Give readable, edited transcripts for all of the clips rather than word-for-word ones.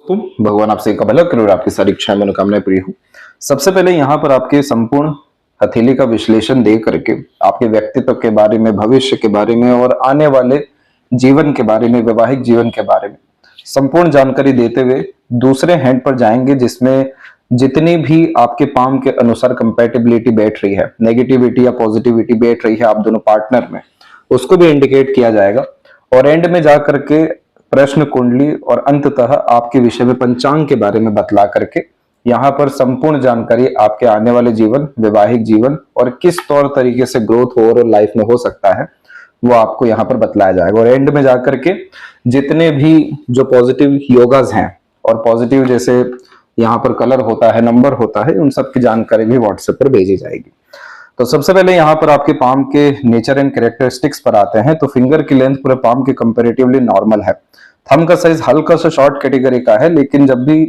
दोस्तों, भगवान आपसे का भला करे और आपकी सारी इच्छाएं मनोकामनाएं पूरी हो। सबसे पहले यहाँ पर आपके संपूर्ण हथेली का विश्लेषण दे करके आपके व्यक्तित्व के बारे में, भविष्य के बारे में और आने वाले जीवन के बारे में, वैवाहिक जीवन के बारे में संपूर्ण जानकारी देते हुए दूसरे हैंड पर जाएंगे, जिसमें जितनी भी आपके पाम के अनुसार कंपैटिबिलिटी बैठ रही है, नेगेटिविटी या पॉजिटिविटी बैठ रही है आप दोनों पार्टनर में, उसको भी इंडिकेट किया जाएगा। और एंड में जाकर के प्रश्न कुंडली और अंततः आपके विषय में पंचांग के बारे में बतला करके यहाँ पर संपूर्ण जानकारी आपके आने वाले जीवन, वैवाहिक जीवन और किस तौर तरीके से ग्रोथ ओवरऑल लाइफ में हो सकता है वो आपको यहाँ पर बतलाया जाएगा। और एंड में जाकर के जितने भी जो पॉजिटिव योगाज हैं और पॉजिटिव जैसे यहाँ पर कलर होता है, नंबर होता है, उन सब की जानकारी भी व्हाट्सएप पर भेजी जाएगी। तो सबसे पहले यहाँ पर आपके पाम के नेचर एंड कैरेक्टरिस्टिक्स पर आते हैं। तो फिंगर की लेंथ पूरे पाम के कंपेरेटिवली नॉर्मल है। थंब का साइज हल्का सा शॉर्ट कैटेगरी का है, लेकिन जब भी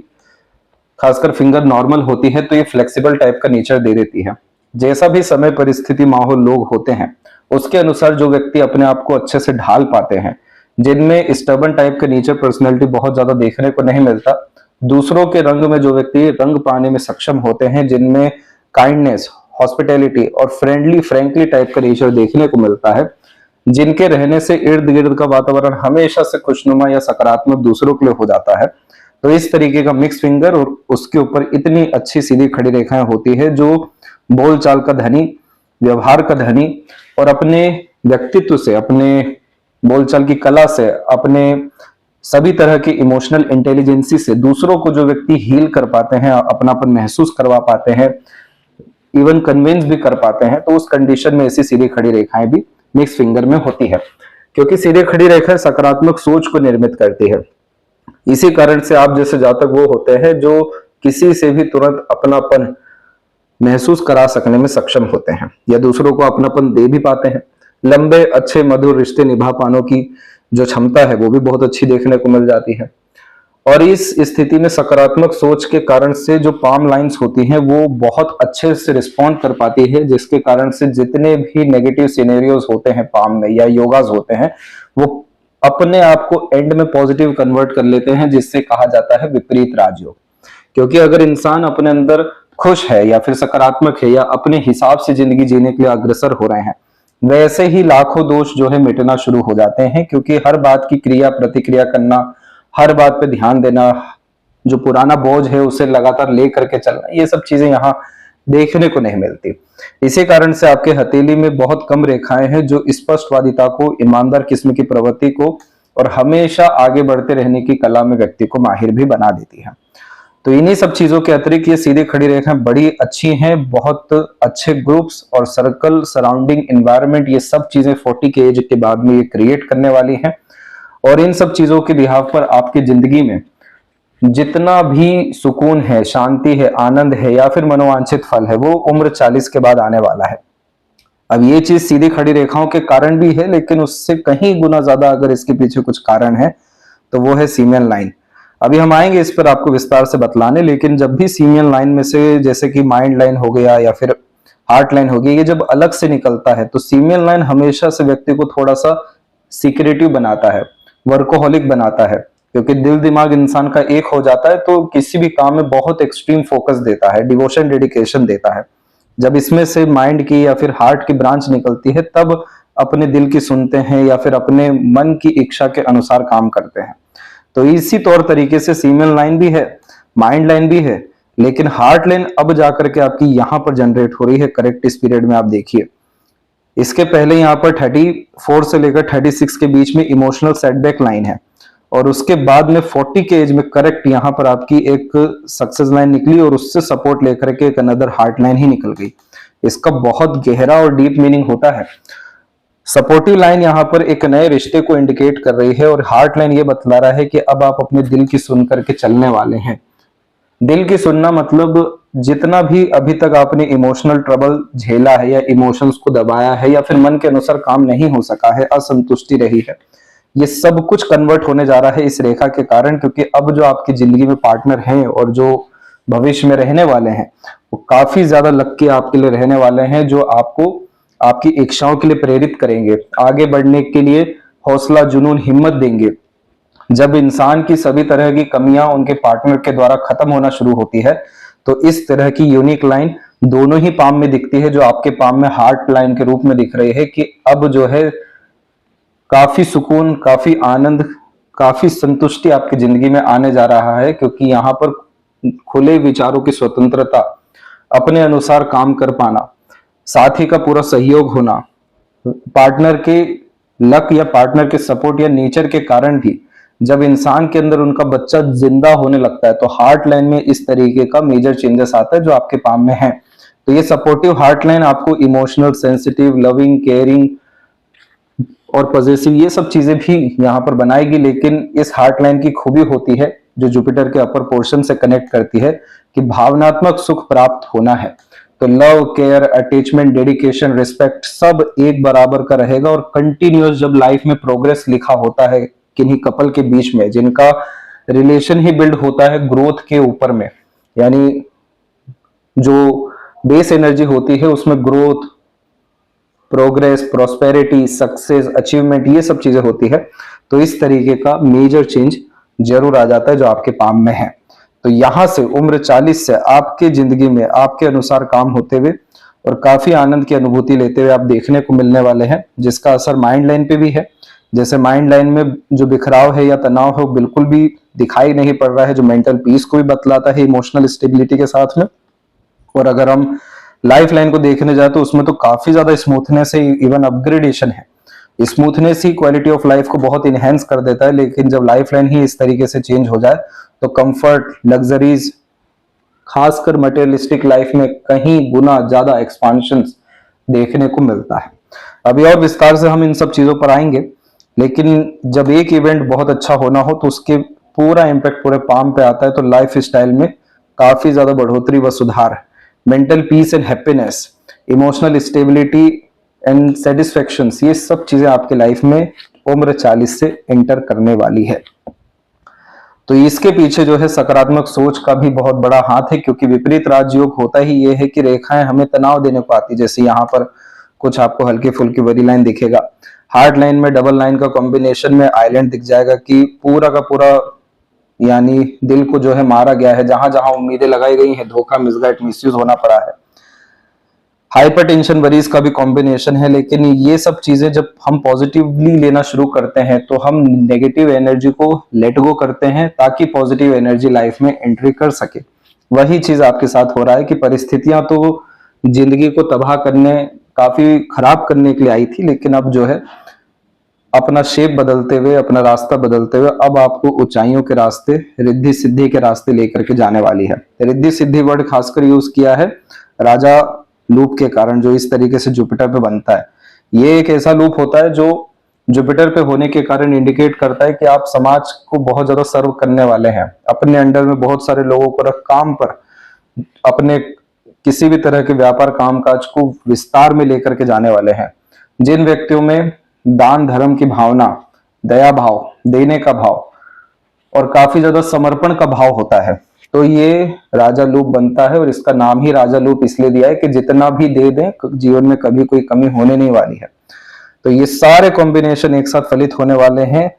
खासकर फिंगर नॉर्मल होती है तो ये फ्लेक्सिबल टाइप का नेचर दे देती है। जैसा भी समय, परिस्थिति, माहौल, लोग होते हैं उसके अनुसार जो व्यक्ति अपने आप को अच्छे से ढाल पाते हैं, जिनमें स्टबर्न टाइप का नेचर, पर्सनैलिटी बहुत ज्यादा देखने को नहीं मिलता, दूसरों के रंग में जो व्यक्ति रंग पाने में सक्षम होते हैं, जिनमें काइंडनेस, हॉस्पिटैलिटी और फ्रेंडली, फ्रैंकली टाइप का नेचर देखने को मिलता है, जिनके रहने से इर्द गिर्द का वातावरण हमेशा से खुशनुमा या सकारात्मक दूसरों के लिए हो जाता है। तो इस तरीके का मिक्स फिंगर और उसके ऊपर इतनी अच्छी सीधी खड़ी रेखाएं होती है जो बोलचाल का धनी, व्यवहार का धनी और अपने व्यक्तित्व से, अपने बोलचाल की कला से, अपने सभी तरह की इमोशनल इंटेलिजेंसी से दूसरों को जो व्यक्ति हील कर पाते हैं, अपनापन महसूस करवा पाते हैं, इवन कन्विंस भी कर पाते हैं, तो उस कंडीशन में ऐसी सीधी खड़ी रेखाएं भी मिक्स फिंगर में होती है, क्योंकि सीधी खड़ी रेखा सकारात्मक सोच को निर्मित करती है। इसी कारण से आप जैसे जातक वो होते हैं जो किसी से भी तुरंत अपनापन महसूस करा सकने में सक्षम होते हैं या दूसरों को अपनापन दे भी पाते हैं। लंबे, अच्छे, मधुर रिश्ते निभा पाने की जो क्षमता है वो भी बहुत अच्छी देखने को मिल जाती है। और इस स्थिति में सकारात्मक सोच के कारण से जो पाम लाइंस होती हैं वो बहुत अच्छे से रिस्पॉन्ड कर पाती है, जिसके कारण से जितने भी नेगेटिव सिनेरियोज होते हैं पाम में या योगाज होते हैं वो अपने आप को एंड में पॉजिटिव कन्वर्ट कर लेते हैं, जिससे कहा जाता है विपरीत राजयोग। क्योंकि अगर इंसान अपने अंदर खुश है या फिर सकारात्मक है या अपने हिसाब से जिंदगी जीने के लिए अग्रसर हो रहे हैं, वैसे ही लाखों दोष जो है मिटना शुरू हो जाते हैं। क्योंकि हर बात की क्रिया प्रतिक्रिया करना, हर बात पे ध्यान देना, जो पुराना बोझ है उसे लगातार ले करके चलना, ये सब चीजें यहाँ देखने को नहीं मिलती। इसी कारण से आपके हथेली में बहुत कम रेखाएं हैं जो स्पष्टवादिता को, ईमानदार किस्म की प्रवृत्ति को और हमेशा आगे बढ़ते रहने की कला में व्यक्ति को माहिर भी बना देती है। तो इन्हीं सब चीजों के अतिरिक्त ये सीधी खड़ी रेखाएं बड़ी अच्छी हैं। बहुत अच्छे ग्रुप्स और सर्कल, सराउंडिंग एनवायरनमेंट, ये सब चीजें 40 के एज के बाद में ये क्रिएट करने वाली हैं। और इन सब चीजों के बिहाफ पर आपकी जिंदगी में जितना भी सुकून है, शांति है, आनंद है या फिर मनोवांछित फल है, वो उम्र 40 के बाद आने वाला है। अब ये चीज सीधी खड़ी रेखाओं के कारण भी है, लेकिन उससे कहीं गुना ज्यादा अगर इसके पीछे कुछ कारण है तो वो है सीमियन लाइन। अभी हम आएंगे इस पर आपको विस्तार से बतलाने। लेकिन जब भी सीमियन लाइन में से, जैसे कि माइंड लाइन हो गया या फिर हार्ट लाइन हो गई, ये जब अलग से निकलता है तो सीमियन लाइन हमेशा से व्यक्ति को थोड़ा सा सीक्रेटिव बनाता है, वर्कोहॉलिक बनाता है। क्योंकि दिल दिमाग इंसान का एक हो जाता है तो किसी भी काम में बहुत एक्सट्रीम फोकस देता है, डिवोशन, डेडिकेशन देता है। जब इसमें से माइंड की या फिर हार्ट की ब्रांच निकलती है तब अपने दिल की सुनते हैं या फिर अपने मन की इच्छा के अनुसार काम करते हैं। तो इसी तौर तरीके से सीमियन लाइन भी है, माइंड लाइन भी है, लेकिन हार्ट लाइन अब जाकर के आपकी यहाँ पर जनरेट हो रही है करेक्ट इस पीरियड में। आप देखिए, इसके पहले यहाँ पर 34 से लेकर 36 के बीच में इमोशनल सेटबैक लाइन है और उसके बाद में 40 के एज में करेक्ट यहाँ पर आपकी एक सक्सेस लाइन निकली और उससे सपोर्ट लेकर के एक अनदर हार्ट लाइन ही निकल गई। इसका बहुत गहरा और डीप मीनिंग होता है। सपोर्टिव लाइन यहाँ पर एक नए रिश्ते को इंडिकेट कर रही है और हार्ट लाइन ये बतला रहा है कि अब आप अपने दिल की सुन करके चलने वाले हैं। दिल की सुनना मतलब जितना भी अभी तक आपने इमोशनल ट्रबल झेला है या इमोशंस को दबाया है या फिर मन के अनुसार काम नहीं हो सका है, असंतुष्टि रही है, ये सब कुछ कन्वर्ट होने जा रहा है इस रेखा के कारण। क्योंकि अब जो आपकी जिंदगी में पार्टनर हैं और जो भविष्य में रहने वाले हैं वो काफी ज्यादा लक्की आपके लिए रहने वाले हैं, जो आपको आपकी इच्छाओं के लिए प्रेरित करेंगे, आगे बढ़ने के लिए हौसला, जुनून, हिम्मत देंगे। जब इंसान की सभी तरह की कमियां उनके पार्टनर के द्वारा खत्म होना शुरू होती है, तो इस तरह की यूनिक लाइन दोनों ही पाम में दिखती है, जो आपके पाम में हार्ट लाइन के रूप में दिख रही है कि अब जो है काफी सुकून, काफी आनंद, काफी संतुष्टि आपकी जिंदगी में आने जा रहा है, क्योंकि यहाँ पर खुले विचारों की स्वतंत्रता, अपने अनुसार काम कर पाना, साथी का पूरा सहयोग होना, पार्टनर के लक या पार्टनर के सपोर्ट या नेचर के कारण भी जब इंसान के अंदर उनका बच्चा जिंदा होने लगता है, तो हार्ट लाइन में इस तरीके का मेजर चेंजेस आता है जो आपके पाम में है। तो ये सपोर्टिव हार्ट लाइन आपको इमोशनल, सेंसिटिव, लविंग, केयरिंग और पॉजिटिव ये सब चीजें भी यहाँ पर बनाएगी। लेकिन इस हार्ट लाइन की खूबी होती है, जो जुपिटर के अपर पोर्शन से कनेक्ट करती है, कि भावनात्मक सुख प्राप्त होना है। तो love, care, attachment, dedication, respect सब एक बराबर का रहेगा। और कंटिन्यूअस जब लाइफ में प्रोग्रेस लिखा होता है किन्हीं कपल के बीच में, जिनका रिलेशन ही बिल्ड होता है ग्रोथ के ऊपर में, यानी जो बेस एनर्जी होती है उसमें growth, progress, prosperity, success, achievement ये सब चीजें होती है, तो इस तरीके का मेजर चेंज जरूर आ जाता है जो आपके पाम में है। तो यहां से उम्र 40 से आपके जिंदगी में आपके अनुसार काम होते हुए और काफी आनंद की अनुभूति लेते हुए आप देखने को मिलने वाले हैं, जिसका असर माइंड लाइन पे भी है। जैसे माइंड लाइन में जो बिखराव है या तनाव है वो बिल्कुल भी दिखाई नहीं पड़ रहा है, जो मेंटल पीस को भी बतलाता है इमोशनल स्टेबिलिटी के साथ में। और अगर हम लाइफ लाइन को देखने जाए तो उसमें तो काफी ज्यादा स्मूथनेस है, इवन अपग्रेडेशन है। Smoothness he quality of life को बहुत इनहेंस कर देता है, लेकिन जब लाइफ लाइन ही इस तरीके से चेंज हो जाए तो कंफर्ट, लग्जरीज, खासकर मटेरियलिस्टिक लाइफ में कहीं गुना ज्यादा एक्सपांशन देखने को मिलता है। अभी और विस्तार से हम इन सब चीजों पर आएंगे, लेकिन जब एक इवेंट बहुत अच्छा होना हो तो उसके पूरा इंपैक्ट पूरे पाम पे आता है। तो लाइफ स्टाइल में काफी ज्यादा बढ़ोतरी व सुधार, mental peace and happiness, emotional stability and satisfaction, ये सब चीजें आपके लाइफ में उम्र 40 से एंटर करने वाली है। तो इसके पीछे जो है सकारात्मक सोच का भी बहुत बड़ा हाथ है, क्योंकि विपरीत राजयोग होता ही ये है कि रेखाएं हमें तनाव देने को आती, जैसे यहाँ पर कुछ आपको हल्की फुल्की बड़ी लाइन दिखेगा। हार्ड लाइन में डबल लाइन का कॉम्बिनेशन में आइलैंड दिख जाएगा कि पूरा का पूरा यानी दिल को जो है मारा गया है, जहां जहां उम्मीदें लगाई गई हैं, धोखा, मिसगाइड, मिसयूज होना पड़ा है। हाइपरटेंशन, वरीज का भी कॉम्बिनेशन है। लेकिन ये सब चीजें जब हम पॉजिटिवली लेना शुरू करते हैं तो हम नेगेटिव एनर्जी को लेट गो करते हैं, ताकि पॉजिटिव एनर्जी लाइफ में एंट्री कर सके। वही चीज आपके साथ हो रहा है कि परिस्थितियां तो जिंदगी को तबाह करने, काफी खराब करने के लिए आई थी, लेकिन अब जो है अपना शेप बदलते हुए, अपना रास्ता बदलते हुए अब आपको ऊंचाइयों के रास्ते, रिद्धि सिद्धि के रास्ते लेकर के जाने वाली है। रिद्धि सिद्धि वर्ड खासकर यूज किया है राजा लूप के कारण, जो इस तरीके से जुपिटर पे बनता है। ये एक ऐसा लूप होता है जो जुपिटर पे होने के कारण इंडिकेट करता है कि आप समाज को बहुत ज्यादा सर्व करने वाले हैं, अपने अंडर में बहुत सारे लोगों को रख काम पर, अपने किसी भी तरह के व्यापार कामकाज को विस्तार में लेकर के जाने वाले हैं। जिन व्यक्तियों में दान धर्म की भावना, दया भाव, देने का भाव और काफी ज्यादा समर्पण का भाव होता है, तो ये राजा लूप बनता है। और इसका नाम ही राजा लूप इसलिए दिया है कि जितना भी दे दें जीवन में कभी कोई कमी होने नहीं वाली है। तो ये सारे कॉम्बिनेशन एक साथ फलित होने वाले हैं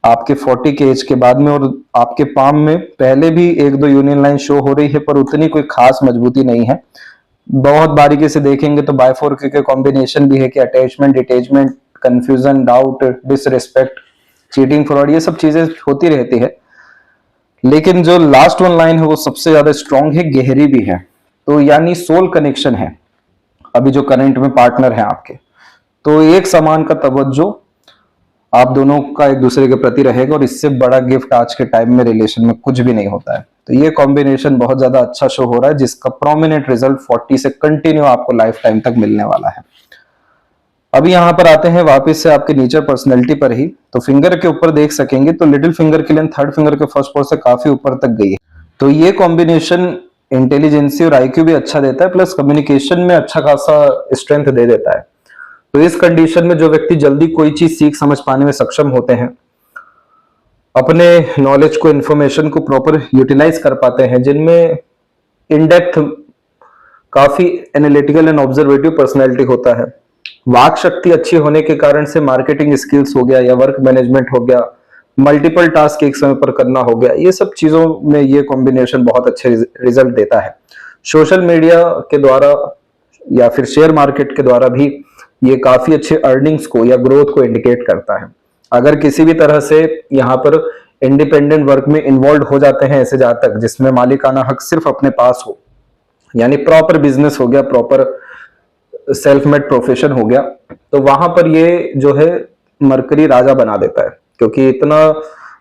आपके 40 के एज के बाद में। और आपके पाम में पहले भी एक दो यूनियन लाइन शो हो रही है, पर उतनी कोई खास मजबूती नहीं है। बहुत बारीकी से देखेंगे तो बायफोर के कॉम्बिनेशन भी है कि attachment, detachment, confusion, doubt, disrespect, cheating, fraud, ये सब चीजें होती रहती है। लेकिन जो लास्ट वन लाइन है वो सबसे ज्यादा स्ट्रॉन्ग है, गहरी भी है। तो यानी सोल कनेक्शन है अभी जो करंट में पार्टनर है आपके, तो एक समान का तवज्जो आप दोनों का एक दूसरे के प्रति रहेगा। और इससे बड़ा गिफ्ट आज के टाइम में रिलेशन में कुछ भी नहीं होता है। तो ये कॉम्बिनेशन बहुत ज्यादा अच्छा शो हो रहा है, जिसका प्रोमिनेंट रिजल्ट 40 से कंटिन्यू आपको लाइफ टाइम तक मिलने वाला है। अभी यहां पर आते हैं वापस से आपके नेचर पर्सनैलिटी पर ही। तो फिंगर के ऊपर देख सकेंगे तो लिटिल फिंगर की लेंथ थर्ड फिंगर के फर्स्ट पोर से काफी ऊपर तक गई है। तो ये कॉम्बिनेशन इंटेलिजेंसी और आईक्यू भी अच्छा देता है, प्लस कम्युनिकेशन में अच्छा खासा स्ट्रेंथ दे देता है। तो इस कंडीशन में जो व्यक्ति जल्दी कोई चीज सीख समझ पाने में सक्षम होते हैं, अपने नॉलेज को, इंफॉर्मेशन को प्रॉपर यूटिलाइज कर पाते हैं, जिनमें इन डेप्थ काफी एनालिटिकल एंड ऑब्जर्वेटिव पर्सनैलिटी होता है, वाक शक्ति अच्छी होने के कारण से मार्केटिंग स्किल्स हो गया या वर्क मैनेजमेंट हो गया, मल्टीपल टास्क एक समय पर करना हो गया, ये सब चीजों में ये कॉम्बिनेशन बहुत अच्छे रिजल्ट देता है। सोशल मीडिया के द्वारा या फिर शेयर मार्केट के द्वारा भी ये काफी अच्छे अर्निंग्स को या ग्रोथ को इंडिकेट करता है। अगर किसी भी तरह से यहाँ पर इंडिपेंडेंट वर्क में इन्वॉल्व हो जाते हैं ऐसे जातक जिसमें मालिकाना हक सिर्फ अपने पास हो, यानी प्रॉपर बिजनेस हो गया, प्रॉपर सेल्फ मेड प्रोफेशन हो गया, तो वहां पर ये जो है मरकरी राजा बना देता है, क्योंकि इतना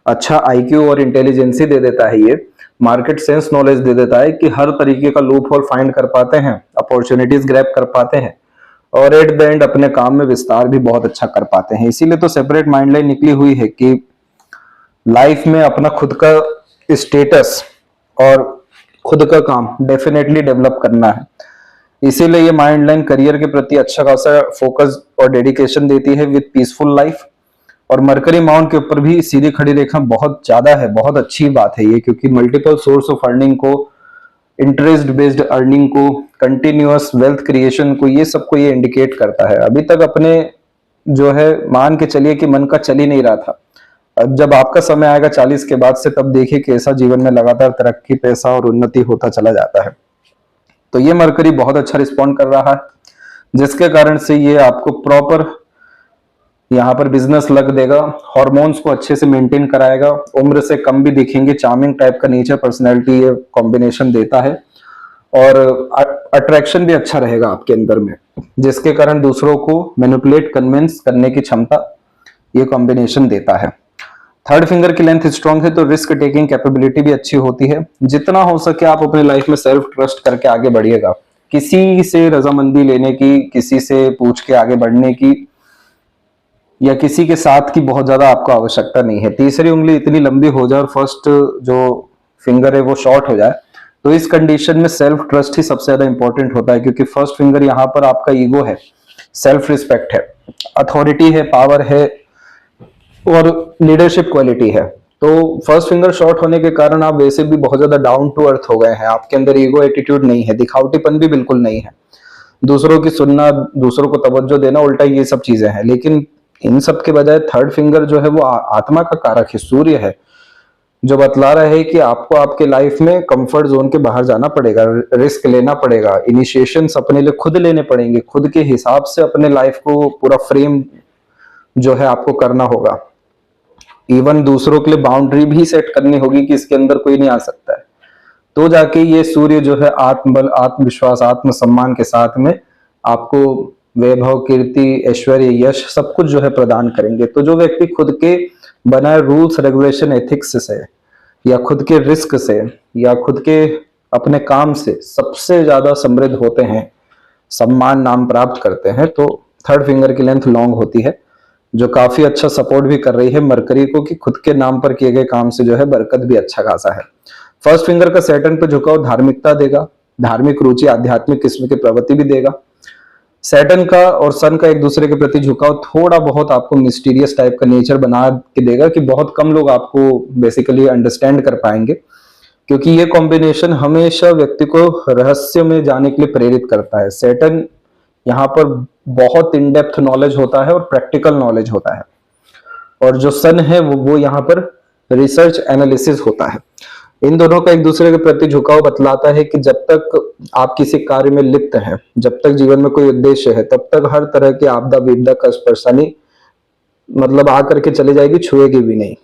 अच्छा आईक्यू और इंटेलिजेंसी दे देता है, ये मार्केट सेंस नॉलेज दे देता है कि हर तरीके का लूप होल फाइंड कर पाते हैं, अपॉर्चुनिटीज ग्रैब कर पाते हैं और एट द एंड अपने काम में विस्तार भी बहुत अच्छा कर पाते हैं। इसीलिए तो सेपरेट माइंड लाइन निकली हुई है कि लाइफ में अपना खुद का स्टेटस और खुद का काम डेफिनेटली डेवलप करना है। इसीलिए ये माइंड लाइन करियर के प्रति अच्छा खासा फोकस और डेडिकेशन देती है विद पीसफुल लाइफ। और मरकरी माउंट के ऊपर भी सीधी खड़ी रेखा बहुत ज्यादा है, बहुत अच्छी बात है ये, क्योंकि मल्टीपल सोर्स ऑफ अर्निंग को, इंटरेस्ट बेस्ड अर्निंग को, कंटिन्यूअस वेल्थ क्रिएशन को, ये सबको ये इंडिकेट करता है। अभी तक अपने जो है मान के चलिए कि मन का चल ही नहीं रहा था, अब जब आपका समय आएगा 40 के बाद से, तब देखिए कैसा जीवन में लगातार तरक्की, पैसा और उन्नति होता चला जाता है। तो ये मरकरी बहुत अच्छा रिस्पॉन्ड कर रहा है, जिसके कारण से ये आपको प्रॉपर यहाँ पर बिजनेस लग देगा, हॉर्मोन्स को अच्छे से मेंटेन कराएगा, उम्र से कम भी दिखेंगे, चार्मिंग टाइप का नेचर, पर्सनैलिटी ये कॉम्बिनेशन देता है और अट्रैक्शन भी अच्छा रहेगा आपके अंदर में, जिसके कारण दूसरों को मैनिपुलेट, कन्विंस करने की क्षमता ये कॉम्बिनेशन देता है। थर्ड फिंगर की लेंथ स्ट्रांग है तो रिस्क टेकिंग कैपेबिलिटी भी अच्छी होती है। जितना हो सके आप अपने लाइफ में सेल्फ ट्रस्ट करके आगे बढ़िएगा, किसी से रजामंदी लेने की, किसी से पूछ के आगे बढ़ने की या किसी के साथ की बहुत ज्यादा आपको आवश्यकता नहीं है। तीसरी उंगली इतनी लंबी हो जाए और फर्स्ट जो फिंगर है वो शॉर्ट हो जाए, तो इस कंडीशन में सेल्फ ट्रस्ट ही सबसे ज्यादा इंपॉर्टेंट होता है, क्योंकि फर्स्ट फिंगर यहाँ पर आपका ईगो है, सेल्फ रिस्पेक्ट है, अथॉरिटी है, पावर है और लीडरशिप क्वालिटी है। तो फर्स्ट फिंगर शॉर्ट होने के कारण आप वैसे भी बहुत ज्यादा डाउन टू अर्थ हो गए हैं, आपके अंदर ईगो एटीट्यूड नहीं है, दिखावटीपन भी बिल्कुल नहीं है, दूसरों की सुनना, दूसरों को तवज्जो देना, उल्टा ये सब चीजें हैं। लेकिन इन सब के बजाय थर्ड फिंगर जो है वो आत्मा का कारक है, सूर्य है, जो बतला रहा है कि आपको आपके लाइफ में कंफर्ट जोन के बाहर जाना पड़ेगा, रिस्क लेना पड़ेगा, इनिशिएशंस अपने लिए खुद लेने पड़ेंगे, खुद के हिसाब से अपने लाइफ को पूरा फ्रेम जो है आपको करना होगा। इवन दूसरों के लिए बाउंड्री भी सेट करनी होगी कि इसके अंदर कोई नहीं आ सकता है, तो जाके ये सूर्य जो है आत्मबल, आत्मविश्वास, आत्मसम्मान के साथ में आपको वैभव, कीर्ति, ऐश्वर्य, यश सब कुछ जो है प्रदान करेंगे। तो जो व्यक्ति खुद के बनाए रूल्स, रेगुलेशन, एथिक्स से या खुद के रिस्क से या खुद के अपने काम से सबसे ज्यादा समृद्ध होते हैं, सम्मान, नाम प्राप्त करते हैं, तो थर्ड फिंगर की लेंथ लॉन्ग होती है, जो काफी अच्छा सपोर्ट भी कर रही है मरकरी को कि खुद के नाम पर किए गए काम से जो है बरकत भी अच्छा खासा है। फर्स्ट फिंगर का सैटर्न पे झुकाव धार्मिकता देगा, धार्मिक रुचि, आध्यात्मिक किस्म की प्रवृत्ति भी देगा। सैटर्न का और सन का एक दूसरे के प्रति झुकाव थोड़ा बहुत आपको मिस्टीरियस टाइप का नेचर बना के देगा कि बहुत कम लोग आपको बेसिकली अंडरस्टैंड कर पाएंगे, क्योंकि ये कॉम्बिनेशन हमेशा व्यक्ति को रहस्य में जाने के लिए प्रेरित करता है। सैटर्न यहाँ पर बहुत इन डेप्थ नॉलेज होता है और प्रैक्टिकल नॉलेज होता है, और जो सन है वो यहाँ पर रिसर्च एनालिसिस होता है। इन दोनों का एक दूसरे के प्रति झुकाव बतलाता है कि जब तक आप किसी कार्य में लिप्त हैं, जब तक जीवन में कोई उद्देश्य है, तब तक हर तरह की आपदा, विपदा, कष्ट, परेशानी मतलब आकर के चली जाएगी, छुएगी भी नहीं।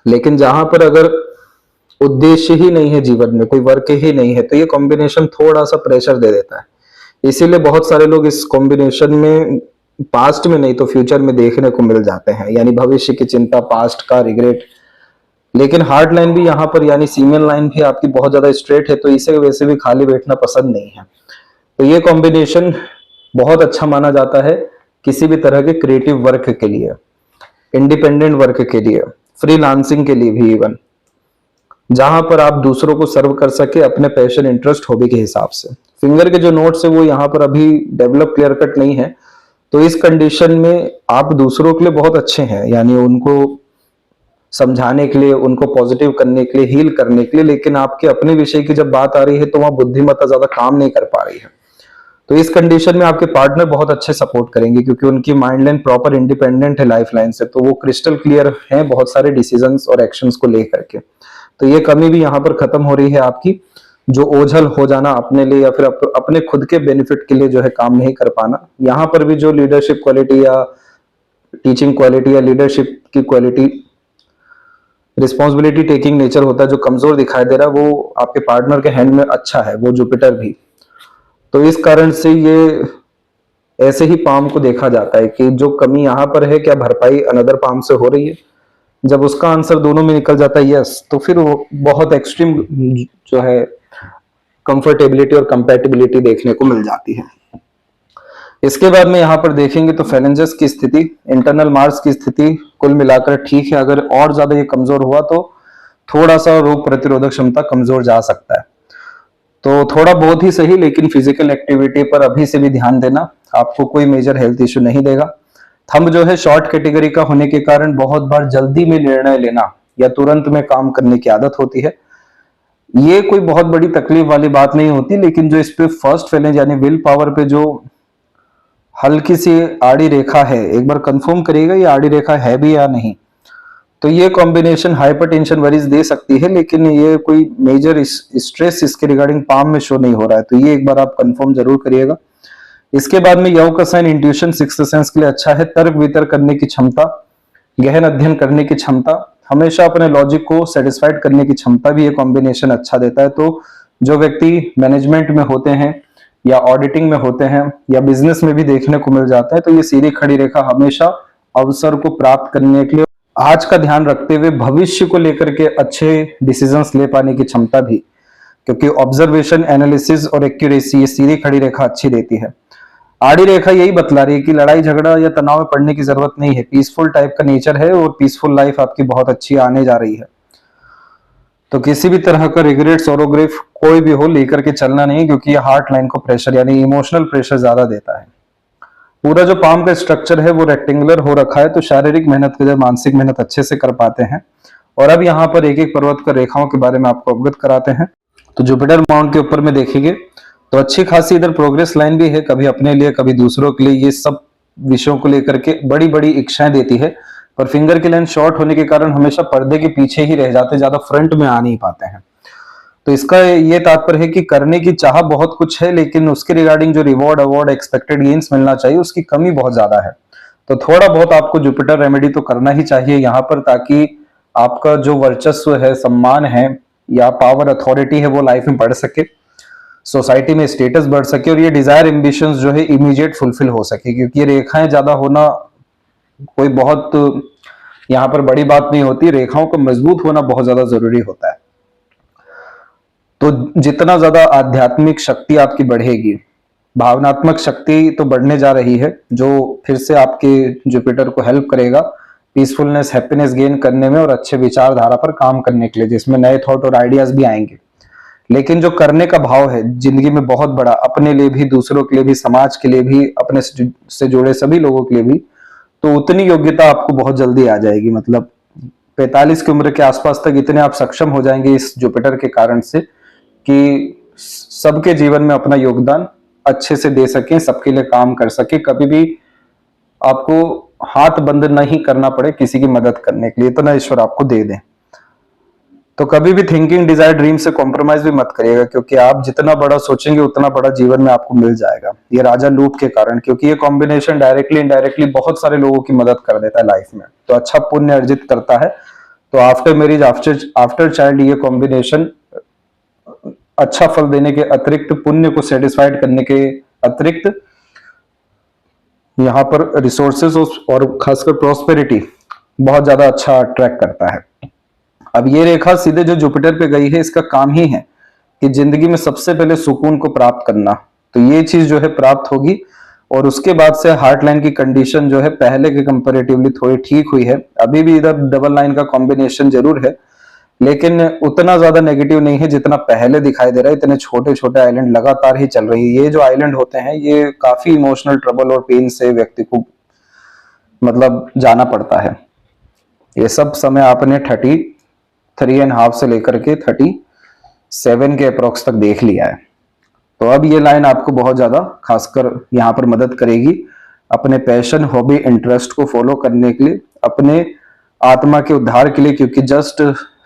लेकिन जहां पर अगर उद्देश्य ही नहीं है जीवन में, कोई वर्क ही नहीं है, तो ये कॉम्बिनेशन थोड़ा सा प्रेशर दे देता है। इसीलिए बहुत सारे लोग इस कॉम्बिनेशन में पास्ट में नहीं तो फ्यूचर में देखने को मिल जाते हैं, यानी भविष्य की चिंता, पास्ट का रिग्रेट। लेकिन हार्ड लाइन भी यहाँ पर यानी सीमेन लाइन भी आपकी बहुत ज्यादा स्ट्रेट है, तो इसे वैसे भी खाली बैठना पसंद नहीं है। तो ये कॉम्बिनेशन बहुत अच्छा माना जाता है किसी भी तरह के क्रिएटिव वर्क के लिए, इंडिपेंडेंट वर्क के लिए, फ्रीलांसिंग के लिए भी, इवन जहां पर आप दूसरों को सर्व कर सके अपने पैशन, इंटरेस्ट, हॉबी के हिसाब से। फिंगर के जो नोट्स है वो यहाँ पर अभी डेवलप, क्लियर कट नहीं है, तो इस कंडीशन में आप दूसरों के लिए बहुत अच्छे हैं, यानी उनको समझाने के लिए, उनको पॉजिटिव करने के लिए, हील करने के लिए। लेकिन आपके अपने विषय की जब बात आ रही है तो वहां बुद्धिमत्ता ज्यादा काम नहीं कर पा रही है। तो इस कंडीशन में आपके पार्टनर बहुत अच्छे सपोर्ट करेंगे, क्योंकि उनकी माइंड लाइन प्रॉपर इंडिपेंडेंट है लाइफ लाइन से, तो वो क्रिस्टल क्लियर है बहुत सारे डिसीजंस और एक्शंस को लेकर के। तो ये कमी भी यहाँ पर खत्म हो रही है आपकी, जो ओझल हो जाना अपने लिए या फिर अपने खुद के बेनिफिट के लिए जो है काम नहीं कर पाना। यहाँ पर भी जो लीडरशिप क्वालिटी या टीचिंग क्वालिटी या लीडरशिप की क्वालिटी, रिस्पॉन्सिबिलिटी टेकिंग नेचर होता है, जो कमजोर दिखाई दे रहा है, वो आपके पार्टनर के हैंड में अच्छा है, वो जुपिटर भी। तो इस कारण से ये ऐसे ही पाम को देखा जाता है कि जो कमी यहाँ पर है, क्या भरपाई अनदर पाम से हो रही है। जब उसका आंसर दोनों में निकल जाता है यस, तो फिर वो बहुत एक्सट्रीम जो है कंफर्टेबिलिटी और कंपैटिबिलिटी देखने को मिल जाती है। इसके बाद में यहाँ पर देखेंगे तो फैलेंजस की स्थिति, इंटरनल मार्स की स्थिति कुल मिलाकर ठीक है। अगर और ज्यादा ये कमजोर हुआ तो थोड़ा सा रोग प्रतिरोधक क्षमता कमजोर जा सकता है। तो थोड़ा बहुत ही सही, लेकिन फिजिकल एक्टिविटी पर अभी से भी ध्यान देना, आपको कोई मेजर हेल्थ इश्यू नहीं देगा। थंब जो है शॉर्ट कैटेगरी का होने के कारण बहुत बार जल्दी में निर्णय लेना या तुरंत में काम करने की आदत होती है। ये कोई बहुत बड़ी तकलीफ वाली बात नहीं होती, लेकिन जो इस पे फर्स्ट फैलेंज यानी विल पावर पे जो हल्की सी आड़ी रेखा है, एक बार कंफर्म करिएगा ये आड़ी रेखा है भी या नहीं। तो ये कॉम्बिनेशन हाइपरटेंशन वरीज दे सकती है, लेकिन ये कोई मेजर स्ट्रेस इसके रिगार्डिंग पाम में शो नहीं हो रहा है, तो ये एक बार आप कंफर्म जरूर करिएगा। इसके बाद में यव का साइन इंट्यूशन सिक्स्थ सेंस के लिए अच्छा है। तर्क वितर्क करने की क्षमता, गहन अध्ययन करने की क्षमता, हमेशा अपने लॉजिक को सेटिस्फाइड करने की क्षमता भी ये कॉम्बिनेशन अच्छा देता है। तो जो व्यक्ति मैनेजमेंट में होते हैं या ऑडिटिंग में होते हैं या बिजनेस में भी देखने को मिल जाता है, तो ये सीधी खड़ी रेखा हमेशा अवसर को प्राप्त करने के लिए, आज का ध्यान रखते हुए भविष्य को लेकर के अच्छे डिसीजंस ले पाने की क्षमता भी, क्योंकि ऑब्जर्वेशन, एनालिसिस और एक्यूरेसी ये सीधी खड़ी रेखा अच्छी देती है। आड़ी रेखा यही बतला रही है कि लड़ाई झगड़ा या तनाव में पड़ने की जरूरत नहीं है, पीसफुल टाइप का नेचर है और पीसफुल लाइफ आपकी बहुत अच्छी आने जा रही है। तो किसी भी तरह का रिग्रेट, सोरोग्रेफ कोई भी हो लेकर के चलना नहीं, क्योंकि ये हार्ट लाइन को प्रेशर यानी इमोशनल प्रेशर ज्यादा देता है। पूरा जो पाम का स्ट्रक्चर है वो रेक्टेंगुलर हो रखा है, तो शारीरिक मेहनत के जब मानसिक मेहनत अच्छे से कर पाते हैं। और अब यहाँ पर एक एक पर्वत कर रेखाओं के बारे में आपको अवगत कराते हैं। तो जुपिटर माउंट के ऊपर में देखेंगे तो अच्छी खासी इधर प्रोग्रेस लाइन भी है, कभी अपने लिए कभी दूसरों के लिए, ये सब विषयों को लेकर के बड़ी बड़ी इच्छाएं देती है। पर फिंगर की लाइन शॉर्ट होने के कारण हमेशा पर्दे के पीछे ही रह जाते, ज्यादा फ्रंट में आ नहीं पाते हैं। तो इसका ये तात्पर्य है कि करने की चाह बहुत कुछ है, लेकिन उसके रिगार्डिंग जो रिवॉर्ड, अवार्ड, एक्सपेक्टेड गेन्स मिलना चाहिए उसकी कमी बहुत ज्यादा है। तो थोड़ा बहुत आपको जुपिटर रेमेडी तो करना ही चाहिए यहाँ पर, ताकि आपका जो वर्चस्व है, सम्मान है या पावर, अथॉरिटी है, वो लाइफ में बढ़ सके, सोसाइटी में स्टेटस बढ़ सके और ये डिजायर, एम्बिशंस जो है इमीडिएट फुलफिल हो सके। क्योंकि ये रेखाएं ज्यादा होना कोई बहुत यहाँ पर बड़ी बात नहीं होती, रेखाओं का मजबूत होना बहुत ज्यादा जरूरी होता है। तो जितना ज्यादा आध्यात्मिक शक्ति आपकी बढ़ेगी, भावनात्मक शक्ति तो बढ़ने जा रही है, जो फिर से आपके जुपिटर को हेल्प करेगा पीसफुलनेस, हैप्पीनेस गेन करने में और अच्छे विचारधारा पर काम करने के लिए, जिसमें नए थॉट और आइडियाज भी आएंगे। लेकिन जो करने का भाव है जिंदगी में बहुत बड़ा, अपने लिए भी, दूसरों के लिए भी, समाज के लिए भी, अपने से जुड़े सभी लोगों के लिए भी, तो उतनी योग्यता आपको बहुत जल्दी आ जाएगी। मतलब 45 की उम्र के आसपास तक इतने आप सक्षम हो जाएंगे इस जुपिटर के कारण से कि सबके जीवन में अपना योगदान अच्छे से दे सकें, सबके लिए काम कर सके, कभी भी आपको हाथ बंद नहीं करना पड़े किसी की मदद करने के लिए, इतना ईश्वर आपको दे दें। तो कभी भी थिंकिंग, डिजायर, ड्रीम से कॉम्प्रोमाइज भी मत करिएगा, क्योंकि आप जितना बड़ा सोचेंगे उतना बड़ा जीवन में आपको मिल जाएगा। ये राजा लूप के कारण, क्योंकि ये कॉम्बिनेशन डायरेक्टली इनडायरेक्टली बहुत सारे लोगों की मदद कर देता है लाइफ में, तो अच्छा पुण्य अर्जित करता है। तो आफ्टर मैरिज, आफ्टर चाइल्ड, ये कॉम्बिनेशन अच्छा फल देने के अतिरिक्त, पुण्य को सेटिस्फाइड करने के अतिरिक्त, यहाँ पर रिसोर्सेज और खासकर प्रॉस्पेरिटी बहुत ज्यादा अच्छा अट्रैक्ट करता है। अब ये रेखा सीधे जो जुपिटर पे गई है, इसका काम ही है कि जिंदगी में सबसे पहले सुकून को प्राप्त करना। तो ये चीज जो है प्राप्त होगी, और उसके बाद से हार्ट लाइन की कंडीशन जो है पहले के कंपैरेटिवली थोड़ी ठीक हुई है। अभी भी इधर डबल लाइन का कॉम्बिनेशन जरूर है, लेकिन उतना ज्यादा नेगेटिव नहीं है जितना पहले दिखाई दे रहा है। इतने छोटे छोटे आइलैंड लगातार ही चल रही है। ये जो आइलैंड होते हैं ये काफी इमोशनल ट्रबल और पेन से व्यक्ति को मतलब जाना पड़ता है। ये सब समय आपने 33.5 से लेकर के 37 के अप्रोक्स तक देख लिया है। तो अब ये लाइन आपको बहुत ज्यादा खासकर यहाँ पर मदद करेगी अपने पैशन, हॉबी, इंटरेस्ट को फॉलो करने के लिए, अपने आत्मा के उद्धार के लिए, क्योंकि जस्ट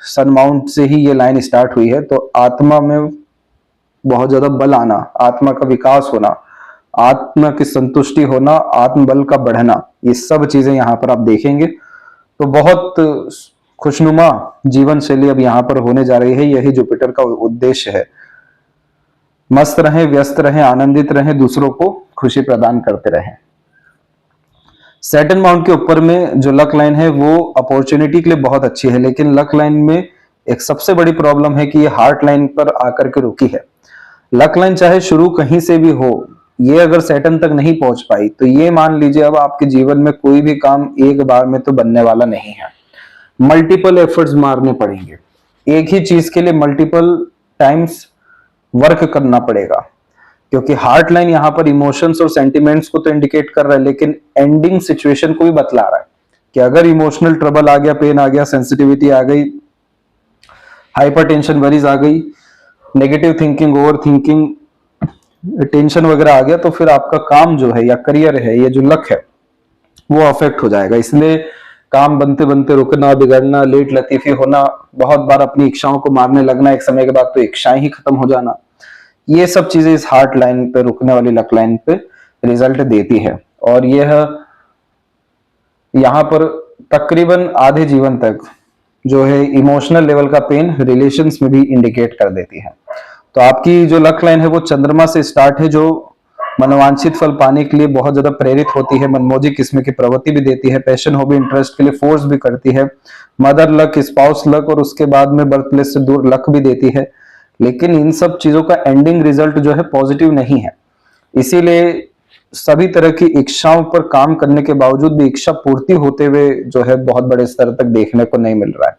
सन माउंट से ही ये लाइन स्टार्ट हुई है। तो आत्मा में बहुत ज्यादा बल आना, आत्मा का विकास होना, आत्मा की संतुष्टि होना, आत्मबल का बढ़ना, ये सब चीजें यहाँ पर आप देखेंगे। तो बहुत खुशनुमा जीवन शैली अब यहाँ पर होने जा रही है। यही जुपिटर का उद्देश्य है। मस्त रहें, व्यस्त रहें, आनंदित रहें, दूसरों को खुशी प्रदान करते रहें। सैटर्न माउंट के ऊपर में जो लक लाइन है वो अपॉर्चुनिटी के लिए बहुत अच्छी है, लेकिन लक लाइन में एक सबसे बड़ी प्रॉब्लम है कि ये हार्ट लाइन पर आकर के रुकी है। लक लाइन चाहे शुरू कहीं से भी हो, ये अगर सैटर्न तक नहीं पहुंच पाई तो ये मान लीजिए अब आपके जीवन में कोई भी काम एक बार में तो बनने वाला नहीं है। मल्टीपल एफर्ट्स मारने पड़ेंगे, एक ही चीज के लिए मल्टीपल टाइम्स वर्क करना पड़ेगा, क्योंकि हार्ट लाइन यहाँ पर इमोशंस और सेंटिमेंट्स को तो इंडिकेट कर रहा है, लेकिन एंडिंग सिचुएशन को भी बतला रहा है कि अगर इमोशनल ट्रबल आ गया, पेन आ गया, सेंसिटिविटी आ गई, हाइपर टेंशन वरीज आ गई, negative thinking, over thinking, tension वगैरह आ गया, तो फिर आपका काम जो है या करियर है, ये जो लक है वो अफेक्ट हो जाएगा। इसलिए काम बनते बनते रुकना, बिगड़ना, लेट लतीफी होना, बहुत बार अपनी इच्छाओं को मारने लगना, एक समय के बाद तो इच्छाएं ही खत्म हो जाना, ये सब चीजें इस हार्ट लाइन पे रुकने वाली लक लाइन पे रिजल्ट देती है। और यह यहाँ पर तकरीबन आधे जीवन तक जो है इमोशनल लेवल का पेन रिलेशंस में भी इंडिकेट कर देती है। तो आपकी जो लक लाइन है वो चंद्रमा से स्टार्ट है, जो मनोवांछित फल पाने के लिए बहुत ज्यादा प्रेरित होती है, मनमोजी किस्म की प्रवृत्ति भी देती है, पैशन, हॉबी, इंटरेस्ट के लिए फोर्स भी करती है, मदर लक, स्पाउस लक और उसके बाद में बर्थ प्लेस से दूर लक भी देती है। लेकिन इन सब चीजों का एंडिंग रिजल्ट जो है पॉजिटिव नहीं है। इसीलिए सभी तरह की इच्छाओं पर काम करने के बावजूद भी इच्छा पूर्ति होते हुए जो है बहुत बड़े स्तर तक देखने को नहीं मिल रहा है।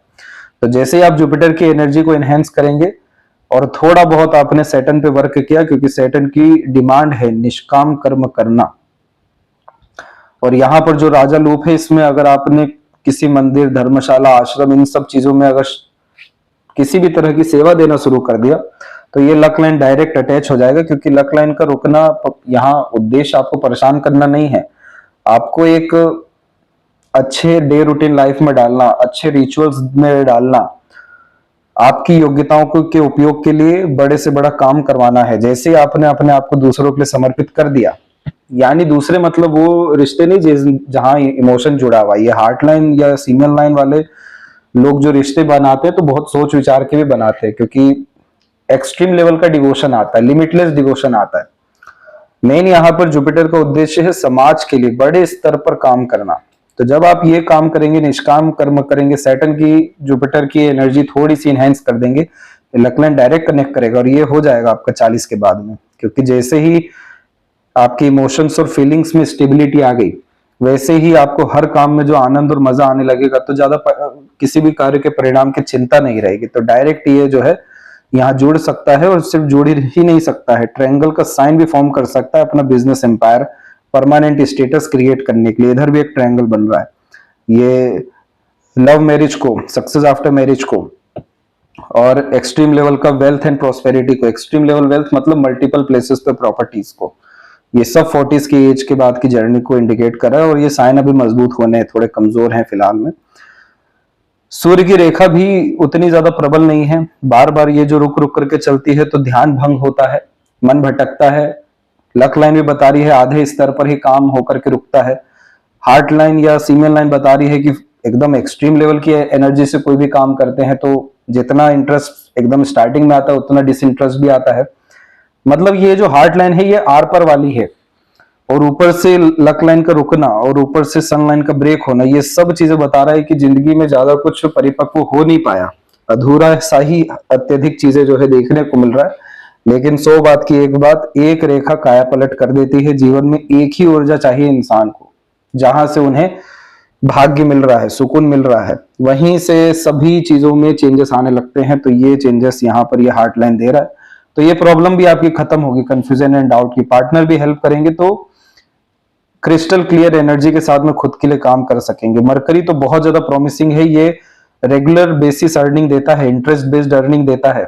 तो जैसे ही आप जुपिटर की एनर्जी को एनहेंस करेंगे और थोड़ा बहुत आपने सैटर्न पे वर्क किया, क्योंकि सैटर्न की डिमांड है निष्काम कर्म करना, और यहाँ पर जो राजा लूप है इसमें अगर आपने किसी मंदिर, धर्मशाला, आश्रम, इन सब चीजों में अगर किसी भी तरह की सेवा देना शुरू कर दिया तो ये लक लाइन डायरेक्ट अटैच हो जाएगा, क्योंकि लक लाइन का रुकना यहाँ उद्देश्य आपको परेशान करना नहीं है, आपको एक अच्छे डे रूटीन लाइफ में डालना, अच्छे रिचुअल्स में डालना, आपकी योग्यताओं के उपयोग के लिए बड़े से बड़ा काम करवाना है। जैसे आपने अपने आप को दूसरों के लिए समर्पित कर दिया, यानी दूसरे मतलब वो रिश्ते नहीं जहां इमोशन जुड़ा हुआ, ये हार्ट लाइन या सीमेन लाइन वाले लोग जो रिश्ते बनाते हैं तो बहुत सोच विचार के भी बनाते हैं, क्योंकि एक्सट्रीम लेवल का डिवोशन आता है, लिमिटलेस डिवोशन आता है। मेन यहाँ पर जुपिटर का उद्देश्य है समाज के लिए बड़े स्तर पर काम करना। तो जब आप ये काम करेंगे, निष्काम कर्म करेंगे, सैटर्न की, जुपिटर की एनर्जी थोड़ी सी इनहेंस कर देंगे, लक लाइन डायरेक्ट कनेक्ट करेगा और ये हो जाएगा आपका 40 के बाद में। क्योंकि जैसे ही आपके इमोशंस और फीलिंग्स में स्टेबिलिटी आ गई, वैसे ही आपको हर काम में जो आनंद और मजा आने लगेगा, तो ज्यादा किसी भी कार्य के परिणाम की चिंता नहीं रहेगी। तो डायरेक्ट ये जो है यहाँ जुड़ सकता है, और सिर्फ जुड़ ही नहीं सकता है, ट्रायंगल का साइन भी फॉर्म कर सकता है अपना business empire permanent status create करने के लिए। इधर भी एक ट्रायंगल बन रहा है, ये लव मैरिज को, सक्सेस आफ्टर मैरिज को, और एक्सट्रीम लेवल का वेल्थ एंड प्रोस्पेरिटी को। एक्सट्रीम लेवल वेल्थ मतलब मल्टीपल प्लेसेस पे प्रॉपर्टीज को, ये सब 40s की एज के बाद की जर्नी को इंडिकेट कर रहा है। और ये साइन अभी मजबूत होने, थोड़े कमजोर हैं फिलहाल में। सूर्य की रेखा भी उतनी ज्यादा प्रबल नहीं है, बार बार ये जो रुक रुक करके चलती है तो ध्यान भंग होता है, मन भटकता है। लक लाइन भी बता रही है आधे स्तर पर ही काम होकर के रुकता है। हार्ट लाइन या सीमेन लाइन बता रही है कि एकदम एक्सट्रीम लेवल की एनर्जी से कोई भी काम करते हैं तो जितना इंटरेस्ट एकदम स्टार्टिंग में आता है उतना डिसइंटरेस्ट भी आता है। मतलब ये जो हार्ट लाइन है ये आर पर वाली है, और ऊपर से लक लाइन का रुकना और ऊपर से सन लाइन का ब्रेक होना, ये सब चीजें बता रहा है कि जिंदगी में ज्यादा कुछ परिपक्व हो नहीं पाया, अधूरा सा ही अत्यधिक चीजें जो है देखने को मिल रहा है। लेकिन 100 बात की एक बात, एक रेखा काया पलट कर देती है। जीवन में एक ही ऊर्जा चाहिए इंसान को, जहां से उन्हें भाग्य मिल रहा है, सुकून मिल रहा है, वहीं से सभी चीजों में चेंजेस आने लगते हैं। तो ये चेंजेस यहाँ पर ये हार्ट लाइन दे रहा है। तो ये प्रॉब्लम भी आपकी खत्म होगी, कंफ्यूजन एंड डाउट की। पार्टनर भी हेल्प करेंगे तो क्रिस्टल क्लियर एनर्जी के साथ में खुद के लिए काम कर सकेंगे। मरकरी तो बहुत ज्यादा प्रॉमिसिंग है, ये रेगुलर बेसिस अर्निंग देता है, इंटरेस्ट बेस्ड अर्निंग देता है।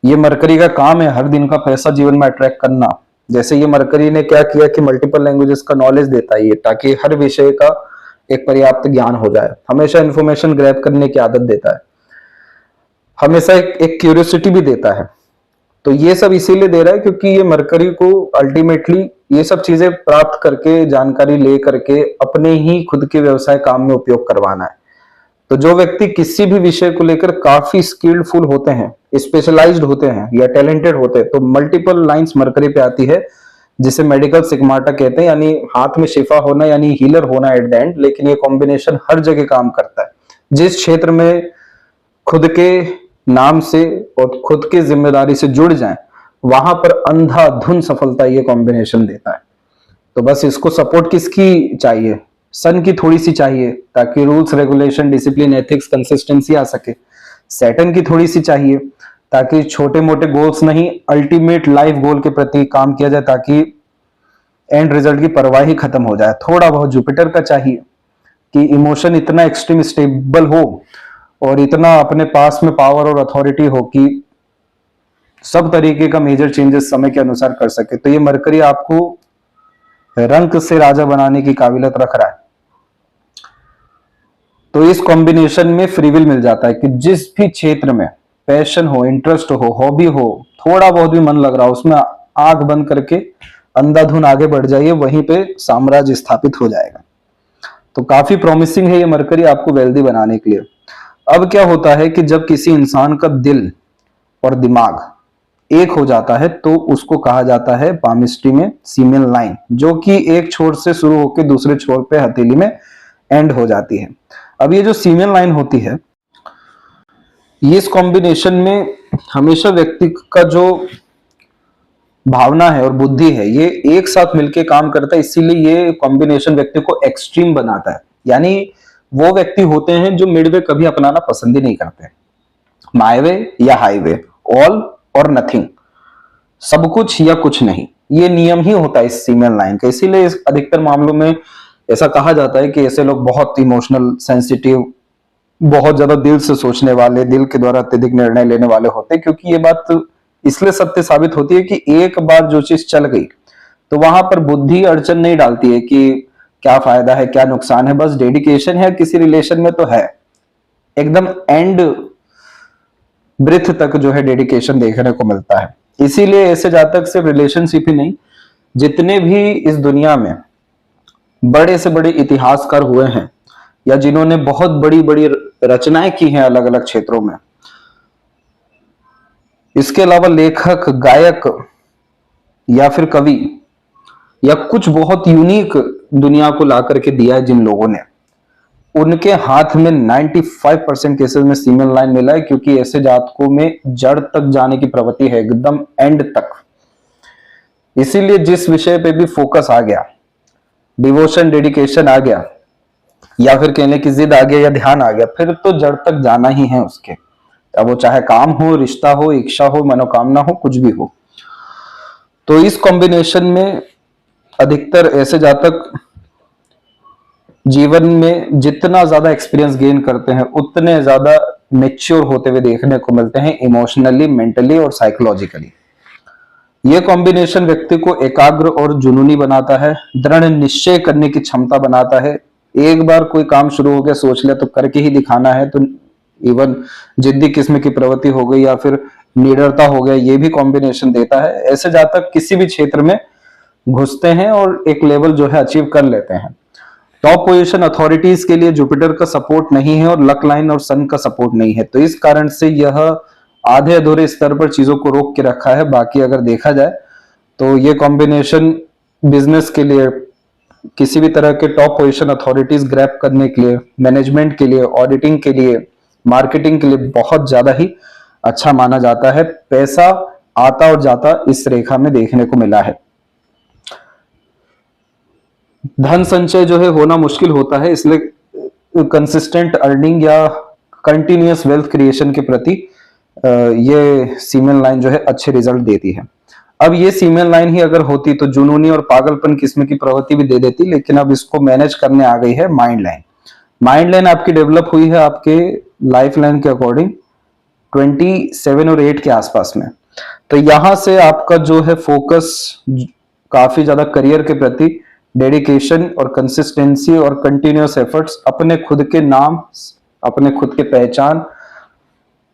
ये मरकरी का काम है हर दिन का पैसा जीवन में अट्रैक्ट करना। जैसे ये मरकरी ने क्या किया कि मल्टीपल लैंग्वेजेस का नॉलेज देता है ये, ताकि हर विषय का एक पर्याप्त ज्ञान हो जाए। हमेशा इंफॉर्मेशन ग्रैब करने की आदत देता है, हमेशा एक क्यूरियोसिटी भी देता है। तो ये सब इसीलिए दे रहा है क्योंकि ये मरकरी को अल्टीमेटली ये सब चीजें प्राप्त करके, जानकारी ले करके अपने ही खुद के व्यवसाय काम में उपयोग करवाना है। तो जो व्यक्ति किसी भी विषय को लेकर काफी स्किल्डफुल होते हैं, स्पेशलाइज्ड होते हैं या टैलेंटेड होते हैं, तो मल्टीपल लाइंस मरकरी पे आती है, जिसे मेडिकल सिग्माटा कहते हैं, यानी हाथ में शिफा होना, यानी हीलर होना एट द एंड। लेकिन ये कॉम्बिनेशन हर जगह काम करता है। जिस क्षेत्र में खुद के नाम से और खुद की जिम्मेदारी से जुड़ जाएं, वहां पर अंधाधुन सफलता ये कॉम्बिनेशन देता है। तो बस इसको सपोर्ट किसकी चाहिए? सन की थोड़ी सी चाहिए, ताकि rules regulation, discipline, ethics, consistency आ सके। सैटर्न की थोड़ी सी चाहिए, ताकि छोटे मोटे गोल्स नहीं, अल्टीमेट लाइफ गोल के प्रति काम किया जाए, ताकि एंड रिजल्ट की परवाह ही खत्म हो जाए। थोड़ा बहुत जुपिटर का चाहिए कि इमोशन इतना एक्सट्रीम स्टेबल हो और इतना अपने पास में पावर और अथॉरिटी हो कि सब तरीके का मेजर चेंजेस समय के अनुसार कर सके। तो ये मरकरी आपको रंक से राजा बनाने की काबिलियत रख रहा है। तो इस कॉम्बिनेशन में फ्री विल मिल जाता है कि जिस भी क्षेत्र में पैशन हो, इंटरेस्ट हो, हॉबी हो, थोड़ा बहुत भी मन लग रहा हो, उसमें आंख बंद करके अंधाधुन आगे बढ़ जाइए, वहीं पे साम्राज्य स्थापित हो जाएगा। तो काफी प्रॉमिसिंग है ये मरकरी आपको वेल्दी बनाने के लिए। अब क्या होता है कि जब किसी इंसान का दिल और दिमाग एक हो जाता है तो उसको कहा जाता है पामिस्ट्री में सीमेन लाइन, जो कि एक छोर से शुरू होकर दूसरे छोर पे हथेली में एंड हो जाती है। अब ये जो सीमेन लाइन होती है, ये इस कॉम्बिनेशन में हमेशा व्यक्ति का जो भावना है और बुद्धि है, ये एक साथ मिलके काम करता है। इसीलिए ये कॉम्बिनेशन व्यक्ति को एक्सट्रीम बनाता है। यानी वो व्यक्ति होते हैं जो मिडवे कभी अपनाना पसंद ही नहीं करते। माय वे या हाईवे, ऑल और नथिंग, सब कुछ या कुछ नहीं, ये नियम ही होता है इस सीमेन लाइन का। इसीलिए इस अधिकतर मामलों में ऐसा कहा जाता है कि ऐसे लोग बहुत इमोशनल, सेंसिटिव, बहुत ज्यादा दिल से सोचने वाले, दिल के द्वारा अत्यधिक निर्णय लेने वाले होते हैं। क्योंकि ये बात इसलिए सत्य साबित होती है कि एक बार जो चीज चल गई तो वहां पर बुद्धि अड़चन नहीं डालती है कि क्या फायदा है, क्या नुकसान है। बस डेडिकेशन है किसी रिलेशन में तो है, एकदम एंड ब्रेथ तक जो है डेडिकेशन देखने को मिलता है। इसीलिए ऐसे जातक सिर्फ रिलेशनशिप ही नहीं, जितने भी इस दुनिया में बड़े से बड़े इतिहासकार हुए हैं या जिन्होंने बहुत बड़ी बड़ी रचनाएं की हैं अलग अलग क्षेत्रों में, इसके अलावा लेखक, गायक या फिर कवि या कुछ बहुत यूनिक दुनिया को ला करके दिया है जिन लोगों ने, उनके हाथ में 95% केसेस में सीमेन लाइन मिला है। क्योंकि ऐसे जातकों में जड़ तक जाने की प्रवृत्ति है, एकदम एंड तक। इसीलिए जिस विषय पे भी फोकस आ गया, डिवोशन, डेडिकेशन आ गया, या फिर कहने की जिद आ गया या ध्यान आ गया, फिर तो जड़ तक जाना ही है उसके। अब वो चाहे काम हो, रिश्ता हो, इच्छा हो, मनोकामना हो, कुछ भी हो। तो इस कॉम्बिनेशन में अधिकतर ऐसे जातक जीवन में जितना ज्यादा एक्सपीरियंस गेन करते हैं, उतने ज्यादा मेच्योर होते हुए देखने को मिलते हैं, इमोशनली, मेंटली और साइकोलॉजिकली। यह कॉम्बिनेशन व्यक्ति को एकाग्र और जुनूनी बनाता है, दृढ़ निश्चय करने की क्षमता बनाता है। एक बार कोई काम शुरू हो गया, सोच लिया तो करके ही दिखाना है। तो इवन जिद्दी किस्म की प्रवृत्ति हो गई या फिर निडरता हो गया, ये भी कॉम्बिनेशन देता है। ऐसे जातक किसी भी क्षेत्र में घुसते हैं और एक लेवल जो है अचीव कर लेते हैं। टॉप पोजीशन अथॉरिटीज के लिए जुपिटर का सपोर्ट नहीं है और लक लाइन और सन का सपोर्ट नहीं है। तो इस कारण से यह आधे अधूरे स्तर पर चीजों को रोक के रखा है। बाकी अगर देखा जाए तो ये कॉम्बिनेशन बिजनेस के लिए, किसी भी तरह के टॉप पोजीशन अथॉरिटीज ग्रैब करने के लिए, मैनेजमेंट के लिए, ऑडिटिंग के लिए, मार्केटिंग के लिए बहुत ज्यादा ही अच्छा माना जाता है। पैसा आता और जाता इस रेखा में देखने को मिला है। धन संचय जो है होना मुश्किल होता है, इसलिए कंसिस्टेंट अर्निंग या कंटिन्यूअस वेल्थ क्रिएशन के प्रति ये सीमेन लाइन जो है अच्छे रिजल्ट देती है। अब ये सीमेन लाइन ही अगर होती तो जुनूनी और पागलपन किस्म की प्रवृत्ति भी दे देती, लेकिन अब इसको मैनेज करने आ गई है माइंड लाइन। माइंड लाइन आपकी डेवलप हुई है आपके लाइफ लाइन के अकॉर्डिंग, 27 और 8 के आसपास में। तो यहां से आपका जो है फोकस काफी ज्यादा करियर के प्रति, डेडिकेशन और कंसिस्टेंसी और कंटिन्यूअस एफर्ट्स, अपने खुद के नाम, अपने खुद के पहचान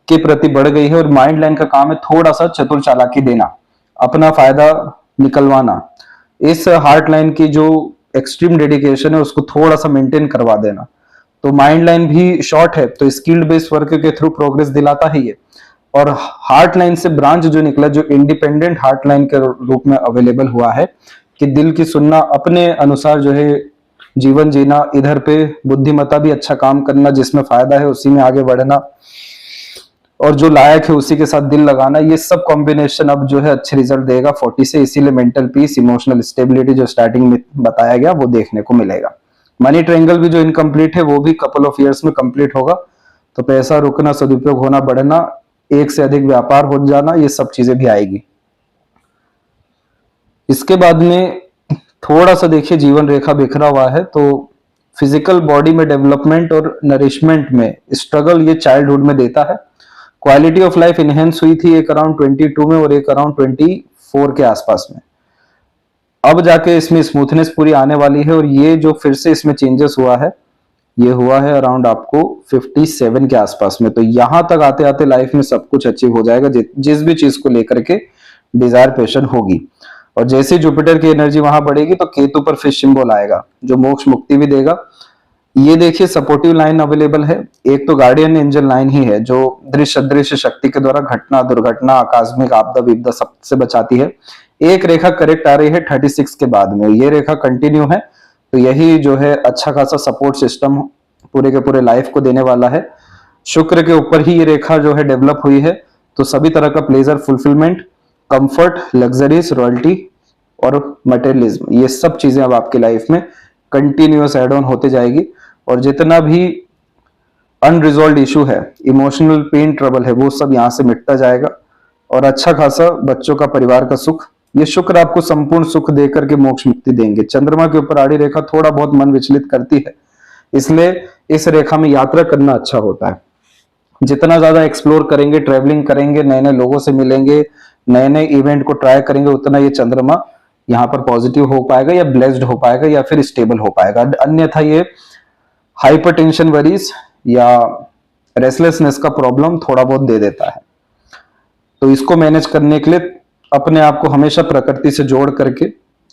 के प्रति बढ़ गई है। और माइंड लाइन का काम है थोड़ा सा चतुर चालाकी देना, अपना फायदा निकलवाना। इस हार्ट लाइन की जो एक्सट्रीम डेडिकेशन है उसको थोड़ा सा मेंटेन करवा देना। तो माइंड लाइन भी शॉर्ट है तो स्किल्ड बेस्ड वर्क के थ्रू प्रोग्रेस दिलाता ही है। और हार्ट लाइन से ब्रांच जो निकला, जो इंडिपेंडेंट हार्ट लाइन के रूप में अवेलेबल हुआ है, कि दिल की सुनना, अपने अनुसार जो है जीवन जीना, इधर पे बुद्धिमत्ता भी अच्छा काम करना, जिसमें फायदा है उसी में आगे बढ़ना, और जो लायक है उसी के साथ दिल लगाना, ये सब कॉम्बिनेशन अब जो है अच्छे रिजल्ट देगा 40 से। इसीलिए मेंटल पीस, इमोशनल स्टेबिलिटी जो स्टार्टिंग में बताया गया वो देखने को मिलेगा। मनी ट्रायंगल भी जो इनकम्प्लीट है वो भी कपल ऑफ ईयर्स में कंप्लीट होगा। तो पैसा रुकना, सदुपयोग होना, बढ़ना, एक से अधिक व्यापार हो जाना, ये सब चीजें भी आएगी। इसके बाद में थोड़ा सा देखिए जीवन रेखा बिखरा हुआ है। तो फिजिकल बॉडी में डेवलपमेंट और नरिशमेंट में स्ट्रगल ये चाइल्डहुड में देता है। क्वालिटी ऑफ लाइफ इनहेंस हुई थी एक अराउंड 22 में और एक अराउंड 24 के आसपास में। अब जाके इसमें स्मूथनेस पूरी आने वाली है। और ये जो फिर से इसमें चेंजेस हुआ है, ये हुआ है अराउंड आपको 57 के आसपास में। तो यहां तक आते आते लाइफ में सब कुछ अचीव हो जाएगा, जिस भी चीज को लेकर के डिजायर पैशन होगी। और जैसे जुपिटर की एनर्जी वहां बढ़ेगी तो केतु पर फिश सिंबल आएगा जो मोक्ष मुक्ति भी देगा। ये देखिए सपोर्टिव लाइन अवेलेबल है। एक तो गार्डियन एंजल लाइन ही है जो दृश्य अदृश्य शक्ति के द्वारा घटना, दुर्घटना, आकस्मिक आपदा विपदा सबसे बचाती है। एक रेखा करेक्ट आ रही है 36 के बाद में, ये रेखा कंटिन्यू है। तो यही जो है अच्छा खासा सपोर्ट सिस्टम पूरे के पूरे लाइफ को देने वाला है। शुक्र के ऊपर ही ये रेखा जो है डेवलप हुई है। तो सभी तरह का pleasure, fulfilment, comfort, luxuries, royalty और मटेरियलिज्म, ये सब चीजें अब आपकी लाइफ में कंटिन्यूअस एड ऑन होते जाएगी। और जितना भी अनरिजॉल्व इशू है, इमोशनल पेन, ट्रबल है, वो सब यहाँ से मिटता जाएगा। और अच्छा खासा बच्चों का, परिवार का सुख, ये शुक्र आपको संपूर्ण सुख देकर के मोक्ष मुक्ति देंगे। चंद्रमा के ऊपर आड़ी रेखा थोड़ा बहुत मन विचलित करती है, इसलिए इस रेखा में यात्रा करना अच्छा होता है। जितना ज्यादा एक्सप्लोर करेंगे, ट्रेवलिंग करेंगे, नए नए लोगों से मिलेंगे, नए नए इवेंट को ट्राई करेंगे, उतना ये चंद्रमा यहाँ पर पॉजिटिव हो पाएगा या ब्लेस्ड हो पाएगा या फिर स्टेबल हो पाएगा। अन्यथा ये हाइपरटेंशन, वरीज या रेस्टलेसनेस का प्रॉब्लम थोड़ा बहुत दे देता है। तो इसको मैनेज करने के लिए अपने आप को हमेशा प्रकृति से जोड़ करके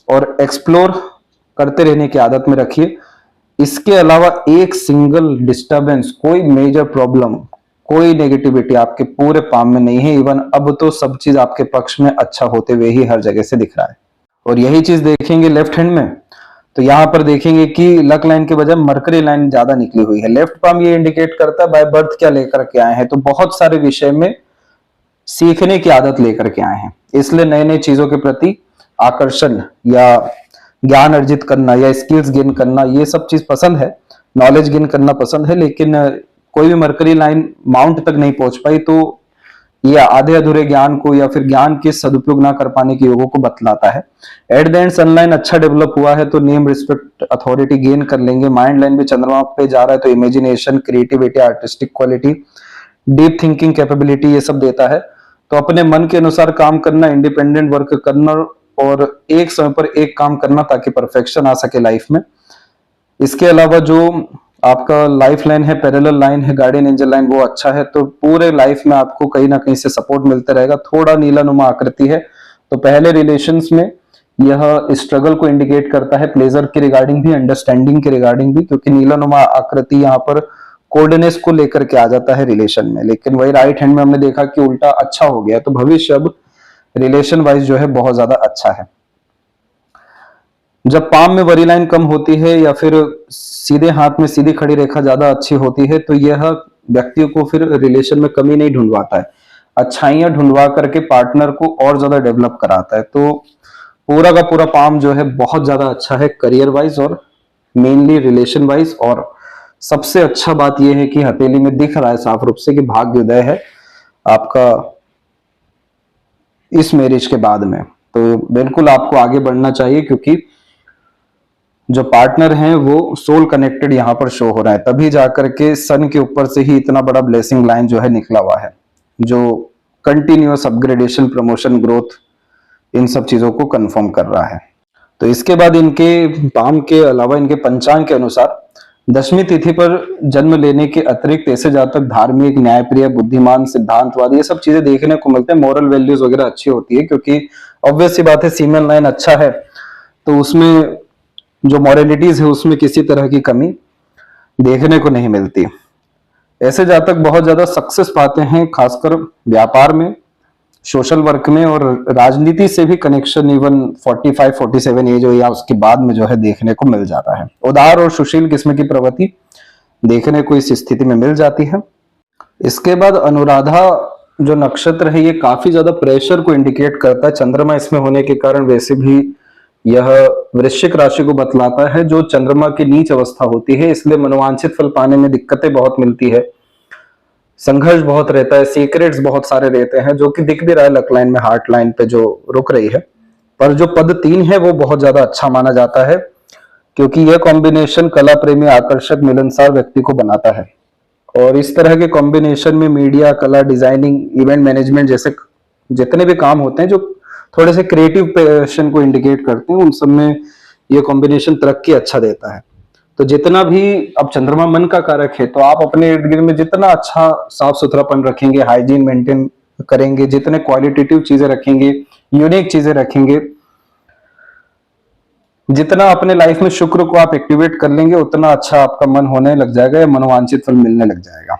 और एक्सप्लोर करते रहने की आदत में रखिए। इसके अलावा एक सिंगल डिस्टरबेंस, कोई मेजर प्रॉब्लम, कोई नेगेटिविटी आपके पूरे पाम में नहीं है। इवन अब तो सब चीज आपके पक्ष में अच्छा होते हुए ही हर जगह से दिख रहा है। और यही चीज देखेंगे लेफ्ट हैंड में, तो यहां पर देखेंगे कि लक लाइन के बजाय मरकरी लाइन ज्यादा निकली हुई है। लेफ्ट पाम ये इंडिकेट करता है बाय बर्थ क्या लेकर के आए हैं। तो बहुत सारे विषय में सीखने की आदत लेकर के आए हैं, इसलिए नए नए चीजों के प्रति आकर्षण या ज्ञान अर्जित करना या स्किल्स गेन करना, ये सब चीज पसंद है, नॉलेज गेन करना पसंद है। लेकिन कोई भी मरकरी लाइन माउंट तक नहीं पहुंच पाई, तो ये आधे अधूरे ज्ञान को या फिर ज्ञान के सदुपयोग ना कर पाने के योगों को बतलाता है। एट द एंड सनलाइन अच्छा डेवलप हुआ है तो नेम, रिस्पेक्ट, अथॉरिटी गेन कर लेंगे। माइंड लाइन भी चंद्रमा पे जा रहा है तो imagination, creativity, artistic quality, deep thinking capability, ये सब देता है। तो अपने मन के अनुसार काम करना, इंडिपेंडेंट वर्क करना और एक समय पर एक काम करना ताकि परफेक्शन आ सके लाइफ में। इसके अलावा जो आपका लाइफ लाइन है, पैरेलल लाइन है, गार्डियन एंजल लाइन, वो अच्छा है। तो पूरे लाइफ में आपको कहीं ना कहीं से सपोर्ट मिलता रहेगा। थोड़ा नीला नुमा आकृति है तो पहले रिलेशंस में यह स्ट्रगल को इंडिकेट करता है, प्लेजर के रिगार्डिंग भी, अंडरस्टैंडिंग के रिगार्डिंग भी, क्योंकि नीला नुमा आकृति यहाँ पर कोल्डनेस को लेकर के आ जाता है रिलेशन में। लेकिन वही राइट हैंड में हमने देखा कि उल्टा अच्छा हो गया, तो भविष्य अब रिलेशन वाइज जो है बहुत ज्यादा अच्छा है। जब पाम में वरी लाइन कम होती है या फिर सीधे हाथ में सीधी खड़ी रेखा ज्यादा अच्छी होती है तो यह व्यक्ति को फिर रिलेशन में कमी नहीं ढूंढवाता है, अच्छाइयां ढूंढवा करके पार्टनर को और ज्यादा डेवलप कराता है। तो पूरा का पूरा पाम जो है बहुत ज्यादा अच्छा है करियर वाइज और मेनली रिलेशन वाइज। और सबसे अच्छा बात यह है कि हथेली में दिख रहा है साफ रूप से कि भाग्योदय है आपका इस मैरिज के बाद में। तो बिल्कुल आपको आगे बढ़ना चाहिए क्योंकि जो पार्टनर हैं वो सोल कनेक्टेड यहाँ पर शो हो रहा है, तभी जाकर के सन के ऊपर से ही इतना बड़ा ब्लेसिंग लाइन जो है निकला हुआ है। जो कंटिन्यूअस अपग्रेडेशन, प्रमोशन, ग्रोथ, इन सब चीजों को कंफर्म कर रहा है। तो इसके बाद इनके पाम के अलावा इनके पंचांग के अनुसार 10वीं तिथि पर जन्म लेने के अतिरिक्त ऐसे जातक धार्मिक, न्यायप्रिय, बुद्धिमान, सिद्धांतवादी, ये सब चीजें देखने को मिलते हैं। मॉरल वैल्यूज वगैरह अच्छी होती है, क्योंकि ऑब्वियस सी बात है सीमेन लाइन अच्छा है तो उसमें जो मॉरलिटीज है उसमें किसी तरह की कमी देखने को नहीं मिलती। ऐसे जातक बहुत ज्यादा सक्सेस पाते हैं, खासकर व्यापार में, सोशल वर्क में, और राजनीति से भी कनेक्शन इवन 45-47 एज हो या उसके बाद में जो है देखने को मिल जाता है। उदार और सुशील किस्म की प्रवृत्ति देखने को इस स्थिति में मिल जाती है। इसके बाद अनुराधा जो नक्षत्र है ये काफी ज्यादा प्रेशर को इंडिकेट करता है। चंद्रमा इसमें होने के कारण वैसे भी यह वृश्चिक राशि को बतलाता है जो चंद्रमा की नीच अवस्था होती है, इसलिए मनोवांछित फल पाने में दिक्कतें बहुत मिलती है, संघर्ष बहुत रहता है, सीक्रेट्स बहुत सारे रहते हैं, जो कि दिख भी रहा है लक लाइन में, हार्ट लाइन पे जो रुक रही है। पर जो पद 3 है वो बहुत ज्यादा अच्छा माना जाता है, क्योंकि यह कॉम्बिनेशन कला प्रेमी, आकर्षक, मिलनसार व्यक्ति को बनाता है। और इस तरह के कॉम्बिनेशन में मीडिया, कला, डिजाइनिंग, इवेंट मैनेजमेंट जैसे जितने भी काम होते हैं जो थोड़े से क्रिएटिव पैशन को इंडिकेट करते हैं, उन सब में यह कॉम्बिनेशन तरक्की अच्छा देता है। तो जितना भी, अब चंद्रमा मन का कारक है, तो आप अपने इर्द गिर्द में जितना अच्छा साफ सुथरापन रखेंगे, हाइजीन मेंटेन करेंगे, जितने क्वालिटेटिव चीजें रखेंगे, यूनिक चीजें रखेंगे, जितना अपने लाइफ में शुक्र को आप एक्टिवेट कर लेंगे, उतना अच्छा आपका मन होने लग जाएगा या मनोवांछित फल मिलने लग जाएगा।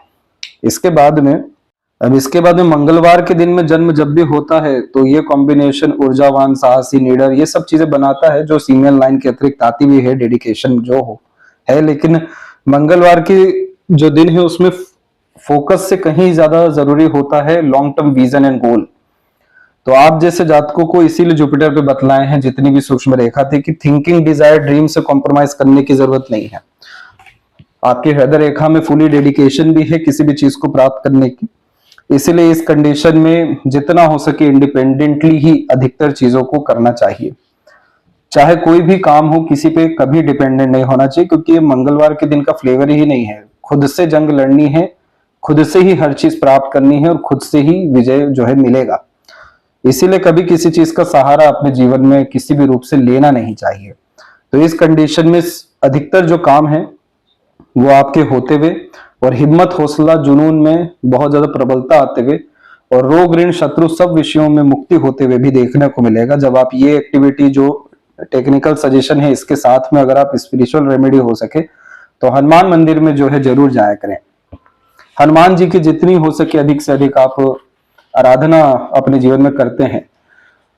इसके बाद में मंगलवार के दिन में जन्म जब भी होता है तो ये कॉम्बिनेशन ऊर्जावान, साहसी, निडर, ये सब चीजें बनाता है, जो फीमेल लाइन के अतिरिक्त आती भी है, डेडिकेशन जो हो है। लेकिन मंगलवार की जो दिन है उसमें फोकस से कहीं ज्यादा जरूरी होता है लॉन्ग टर्म विजन एंड गोल। तो आप जैसे जातकों को इसीलिए जुपिटर पे बतलाए हैं जितनी भी सूक्ष्म रेखा थी कि थिंकिंग, डिजायर, ड्रीम से कॉम्प्रोमाइज करने की जरूरत नहीं है। आपकी हृदय रेखा में फुली डेडिकेशन भी है किसी भी चीज को प्राप्त करने की। इसीलिए इस कंडीशन में जितना हो सके इंडिपेंडेंटली ही अधिकतर चीजों को करना चाहिए। चाहे कोई भी काम हो, किसी पे कभी डिपेंडेंट नहीं होना चाहिए, क्योंकि ये मंगलवार के दिन का फ्लेवर ही नहीं है। खुद से जंग लड़नी है, खुद से ही हर चीज प्राप्त करनी है और खुद से ही विजय जो है मिलेगा। इसीलिए कभी किसी चीज का सहारा अपने जीवन में किसी भी रूप से लेना नहीं चाहिए। तो इस कंडीशन में अधिकतर जो काम है वो आपके होते हुए और हिम्मत, हौसला, जुनून में बहुत ज्यादा प्रबलता आते हुए और रोग, ऋण, शत्रु सब विषयों में मुक्ति होते हुए भी देखने को मिलेगा। जब आप ये एक्टिविटी, जो टेक्निकल सजेशन है, इसके साथ में अगर आप स्पिरिचुअल रेमेडी हो सके तो हनुमान मंदिर में जो है जरूर जाया करें। हनुमान जी की जितनी हो सके अधिक से अधिक आप आराधना अपने जीवन में करते हैं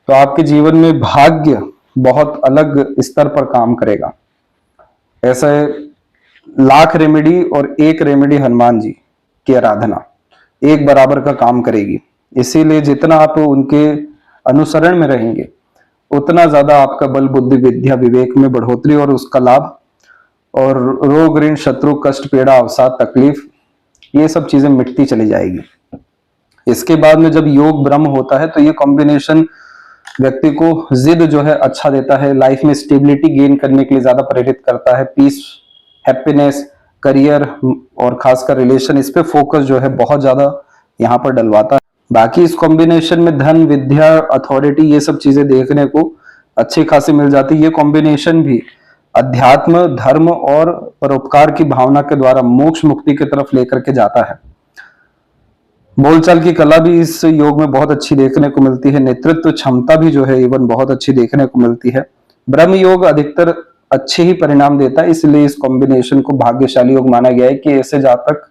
तो आपके जीवन में भाग्य बहुत अलग स्तर पर काम करेगा। ऐसे लाख रेमेडी और एक रेमेडी हनुमान जी की आराधना एक बराबर का काम करेगी। इसीलिए जितना आप उनके अनुसरण में रहेंगे उतना ज्यादा आपका बल, बुद्धि, विद्या, विवेक में बढ़ोतरी और उसका लाभ, और रोग, ऋण, शत्रु, कष्ट, पीड़ा, अवसाद, तकलीफ, ये सब चीजें मिटती चली जाएगी। इसके बाद में जब योग ब्रह्म होता है तो ये कॉम्बिनेशन व्यक्ति को जिद जो है अच्छा देता है, लाइफ में स्टेबिलिटी गेन करने के लिए ज्यादा प्रेरित करता है, पीस, हैप्पीनेस, करियर और खासकर रिलेशन, इस पे फोकस जो है बहुत ज्यादा यहाँ पर डलवाता है। बाकी इस कॉम्बिनेशन में धन, विद्या, अथॉरिटी, ये सब चीजें देखने को अच्छी खासी मिल जाती है। ये कॉम्बिनेशन भी अध्यात्म, धर्म और परोपकार की भावना के द्वारा मोक्ष, मुक्ति की तरफ लेकर के जाता है। बोलचाल की कला भी इस योग में बहुत अच्छी देखने को मिलती है। नेतृत्व क्षमता भी जो है इवन बहुत अच्छी देखने को मिलती है। ब्रह्म योग अधिकतर अच्छे ही परिणाम देता है, इसलिए इस कॉम्बिनेशन को भाग्यशाली योग माना गया है कि ऐसे जातक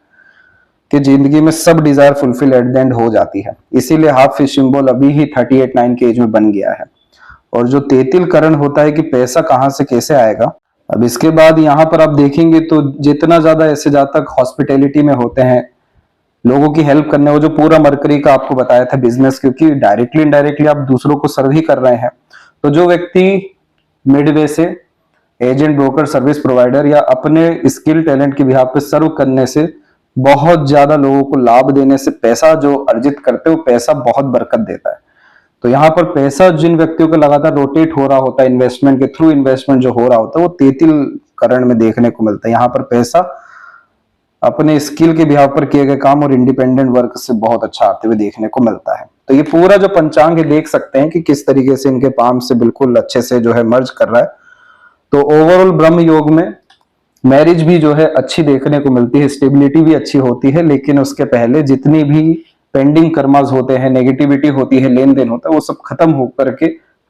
कि जिंदगी में सब desire fulfil at the end हो जाती है। इसीलिए हाफ फिश सिंबल अभी ही 38-9 के एज में बन गया है। और जो तेतिल करण होता है कि पैसा कहां से कैसे आएगा। अब इसके बाद यहाँ पर आप देखेंगे तो जितना ज्यादा ऐसे जातक हॉस्पिटैलिटी में होते हैं, लोगों की हेल्प करने, वो जो पूरा मरकरी का आपको बताया था बिजनेस, क्योंकि डायरेक्टली इनडायरेक्टली आप दूसरों को सर्व ही कर रहे हैं। तो जो व्यक्ति मिडवे से एजेंट, ब्रोकर, सर्विस प्रोवाइडर या अपने स्किल टैलेंट के बिहाफ पे सर्व करने से, बहुत ज्यादा लोगों को लाभ देने से पैसा जो अर्जित करते हो, पैसा बहुत बरकत देता है। तो यहाँ पर पैसा जिन व्यक्तियों को लगातार रोटेट हो रहा होता है, इन्वेस्टमेंट के थ्रू इन्वेस्टमेंट जो हो रहा होता है, वो तेतिल करण में देखने को मिलता है। यहाँ पर पैसा अपने स्किल के बिहाव पर किए गए काम और इंडिपेंडेंट वर्क से बहुत अच्छा आते हुए देखने को मिलता है। तो ये पूरा जो पंचांग है देख सकते हैं कि किस तरीके से इनके पाम से बिल्कुल अच्छे से जो है मर्ज कर रहा है। तो ओवरऑल ब्रह्म योग में मैरिज भी जो है अच्छी देखने को मिलती है, स्टेबिलिटी भी अच्छी होती है, लेकिन उसके पहले जितनी भी पेंडिंग कर्मास होते हैं, नेगेटिविटी होती है, लेन देन होता है, वो सब खत्म होकर के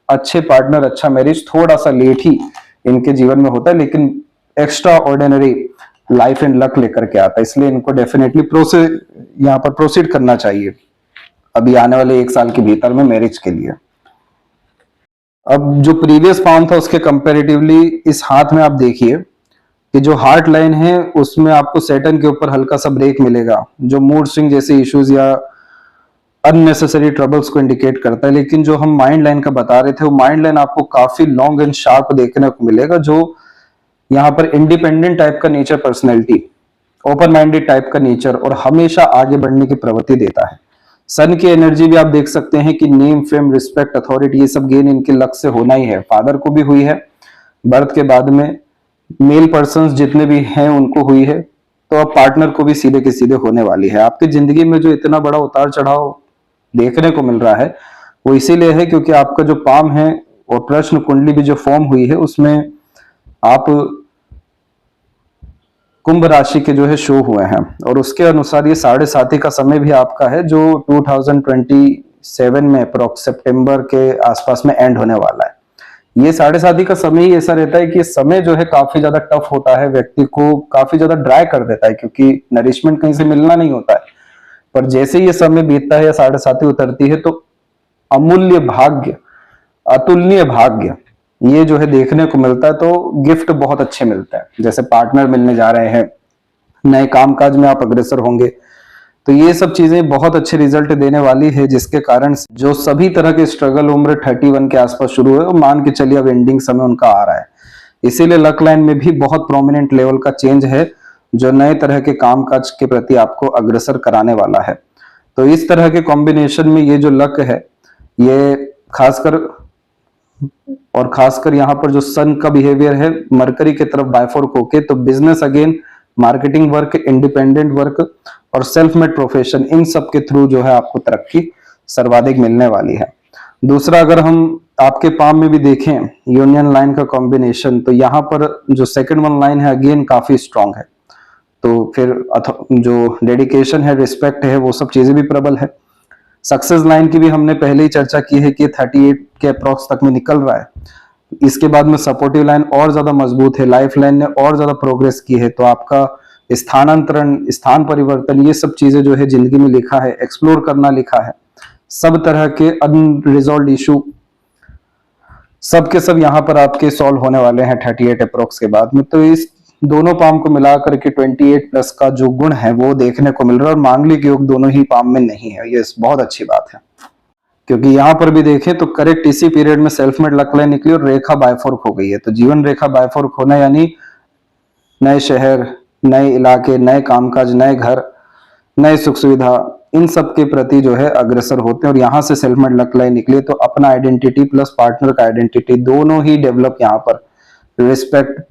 अच्छे पार्टनर, अच्छा मैरिज थोड़ा सा लेट ही इनके जीवन में होता है, लेकिन extra ordinary life and luck लेकर के आता है। इसलिए इनको डेफिनेटली यहाँ पर प्रोसीड करना चाहिए अभी आने वाले 1 साल के भीतर में मैरिज के लिए। अब जो प्रीवियस पाम था उसके कंपेरेटिवली इस हाथ में आप देखिए कि जो हार्ट लाइन है उसमें आपको सैटर्न के ऊपर हल्का सा ब्रेक मिलेगा, जो मूड स्विंग जैसे इश्यूज या अननेसेसरी ट्रबल्स को इंडिकेट करता है। लेकिन जो हम माइंड लाइन का बता रहे थे वो माइंड लाइन आपको काफी लॉन्ग एंड शार्प देखने को मिलेगा, जो यहाँ पर इंडिपेंडेंट टाइप का nature, personality, open minded type का नेचर और हमेशा आगे बढ़ने की प्रवृत्ति देता है। सन की एनर्जी भी आप देख सकते हैं कि नेम, फेम, रिस्पेक्ट, अथॉरिटी ये सब गेन इनके लक से होना ही है। फादर को भी हुई है बर्थ के बाद में, मेल पर्सन्स जितने भी हैं उनको हुई है, तो अब पार्टनर को भी सीधे के सीधे होने वाली है। आपकी जिंदगी में जो इतना बड़ा उतार चढ़ाव देखने को मिल रहा है वो इसीलिए है क्योंकि आपका जो पाम है और प्रश्न कुंडली भी जो फॉर्म हुई है उसमें आप कुंभ राशि के जो है शो हुए हैं, और उसके अनुसार ये 7.5 का समय भी आपका है जो 2027 में अप्रॉक्स सितंबर के आसपास में एंड होने वाला है। ये 7.5 का समय ही ऐसा रहता है कि समय जो है काफी ज्यादा टफ होता है, व्यक्ति को काफी ज्यादा ड्राई कर देता है क्योंकि नरिशमेंट कहीं से मिलना नहीं होता है। पर जैसे ये समय बीतता है या 7.5 उतरती है तो अमूल्य भाग्य, अतुलनीय भाग्य ये जो है देखने को मिलता है। तो गिफ्ट बहुत अच्छे मिलते हैं, जैसे पार्टनर मिलने जा रहे हैं, नए कामकाज में आप अग्रसर होंगे, तो ये सब चीजें बहुत अच्छे रिजल्ट देने वाली है, जिसके कारण जो सभी तरह के स्ट्रगल उम्र 31 के आसपास शुरू हुए, मान के चलिए अब एंडिंग समय उनका आ रहा है। इसीलिए लक लाइन में भी बहुत प्रोमिनेंट लेवल का चेंज है जो नए तरह के कामकाज के प्रति आपको अग्रसर कराने वाला है। तो इस तरह के कॉम्बिनेशन में ये जो लक है ये खासकर यहाँ पर जो सन का बिहेवियर है मरकरी की तरफ बायफोर्क होके, तो business again, marketing work, independent work और सेल्फ मेड प्रोफेशन, इन सब के थ्रू जो है आपको तरक्की सर्वाधिक मिलने वाली है। दूसरा, अगर हम आपके पाम में भी देखें यूनियन लाइन का कॉम्बिनेशन, तो यहाँ पर जो सेकंड वन लाइन है अगेन काफी स्ट्रांग है, तो फिर जो डेडिकेशन है, रिस्पेक्ट है, वो सब चीजें भी प्रबल है। सक्सेस लाइन की भी हमने पहले ही चर्चा की है कि 38 के अप्रॉक्स तक में निकल रहा है। इसके बाद में सपोर्टिव लाइन और ज्यादा मजबूत है, लाइफ लाइन ने और ज्यादा प्रोग्रेस की है, तो आपका स्थानांतरण, स्थान परिवर्तन, ये सब चीजें जो है जिंदगी में लिखा है, एक्सप्लोर करना लिखा है, सब तरह के अनरिजॉल्व इशू सब के सब यहाँ पर आपके सॉल्व होने वाले हैं 38 अप्रॉक्स के बाद में। तो इस दोनों पाम को मिलाकर के 28 प्लस का जो गुण है वो देखने को मिल रहा है, और मांगलिक योग दोनों ही पाम में नहीं है, ये बहुत अच्छी बात है। क्योंकि यहाँ पर भी देखें तो करेक्ट इसी पीरियड में सेल्फ मेड लक लाइन निकली और रेखा बायफोर्क हो गई है। तो जीवन रेखा बायफोर्क होना यानी नए शहर, नए इलाके, नए कामकाज, नए घर, नए सुख सुविधा, इन सब के प्रति जो है अग्रसर होते हैं। और यहाँ से सेल्फ मेड लक लाइन निकली तो अपना आइडेंटिटी प्लस पार्टनर का आइडेंटिटी दोनों ही डेवलप, यहाँ पर रिस्पेक्ट,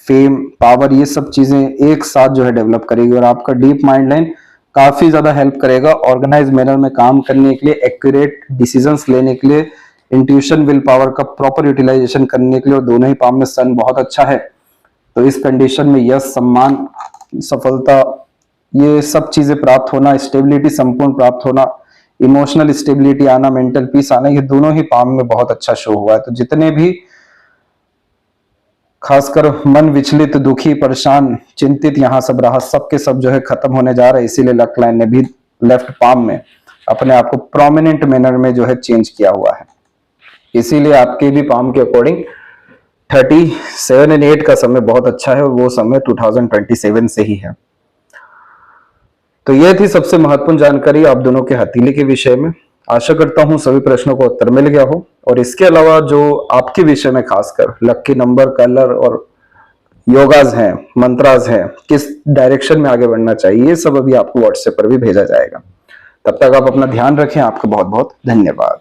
फेम, पावर, ये सब चीजें एक साथ जो है डेवलप करेगी, और आपका डीप माइंड लाइन काफी ज्यादा हेल्प करेगा ऑर्गेनाइज मैनर में काम करने के लिए, एक्यूरेट डिसीजंस लेने के लिए, इंट्यूशन, विल पावर का प्रॉपर यूटिलाइजेशन करने के लिए। और दोनों ही पाम में सन बहुत अच्छा है, तो इस कंडीशन में यश, सम्मान, सफलता, ये सब चीजें प्राप्त होना, स्टेबिलिटी संपूर्ण प्राप्त होना, इमोशनल स्टेबिलिटी आना, मेंटल पीस आना, ये दोनों ही पाम में बहुत अच्छा शो हुआ है। तो जितने भी खासकर मन विचलित, दुखी, परेशान, चिंतित यहाँ सब रहा, सब के सब जो है खत्म होने जा रहा है। इसीलिए लक लाइन ने भी लेफ्ट पाम में अपने आप को प्रोमिनेंट मैनर में जो है चेंज किया हुआ है। इसीलिए आपके भी पाम के अकॉर्डिंग 37 और 8 का समय बहुत अच्छा है, और वो समय 2027 से ही है। तो यह थी सबसे महत्वपूर्ण जानकारी आप दोनों के हथेली के विषय में। आशा करता हूं सभी प्रश्नों का उत्तर मिल गया हो, और इसके अलावा जो आपके विषय में खासकर लक्की नंबर, कलर और योगाज हैं, मंत्राज हैं, किस डायरेक्शन में आगे बढ़ना चाहिए, ये सब अभी आपको व्हाट्सएप पर भी भेजा जाएगा। तब तक आप अपना ध्यान रखें। आपका बहुत बहुत धन्यवाद।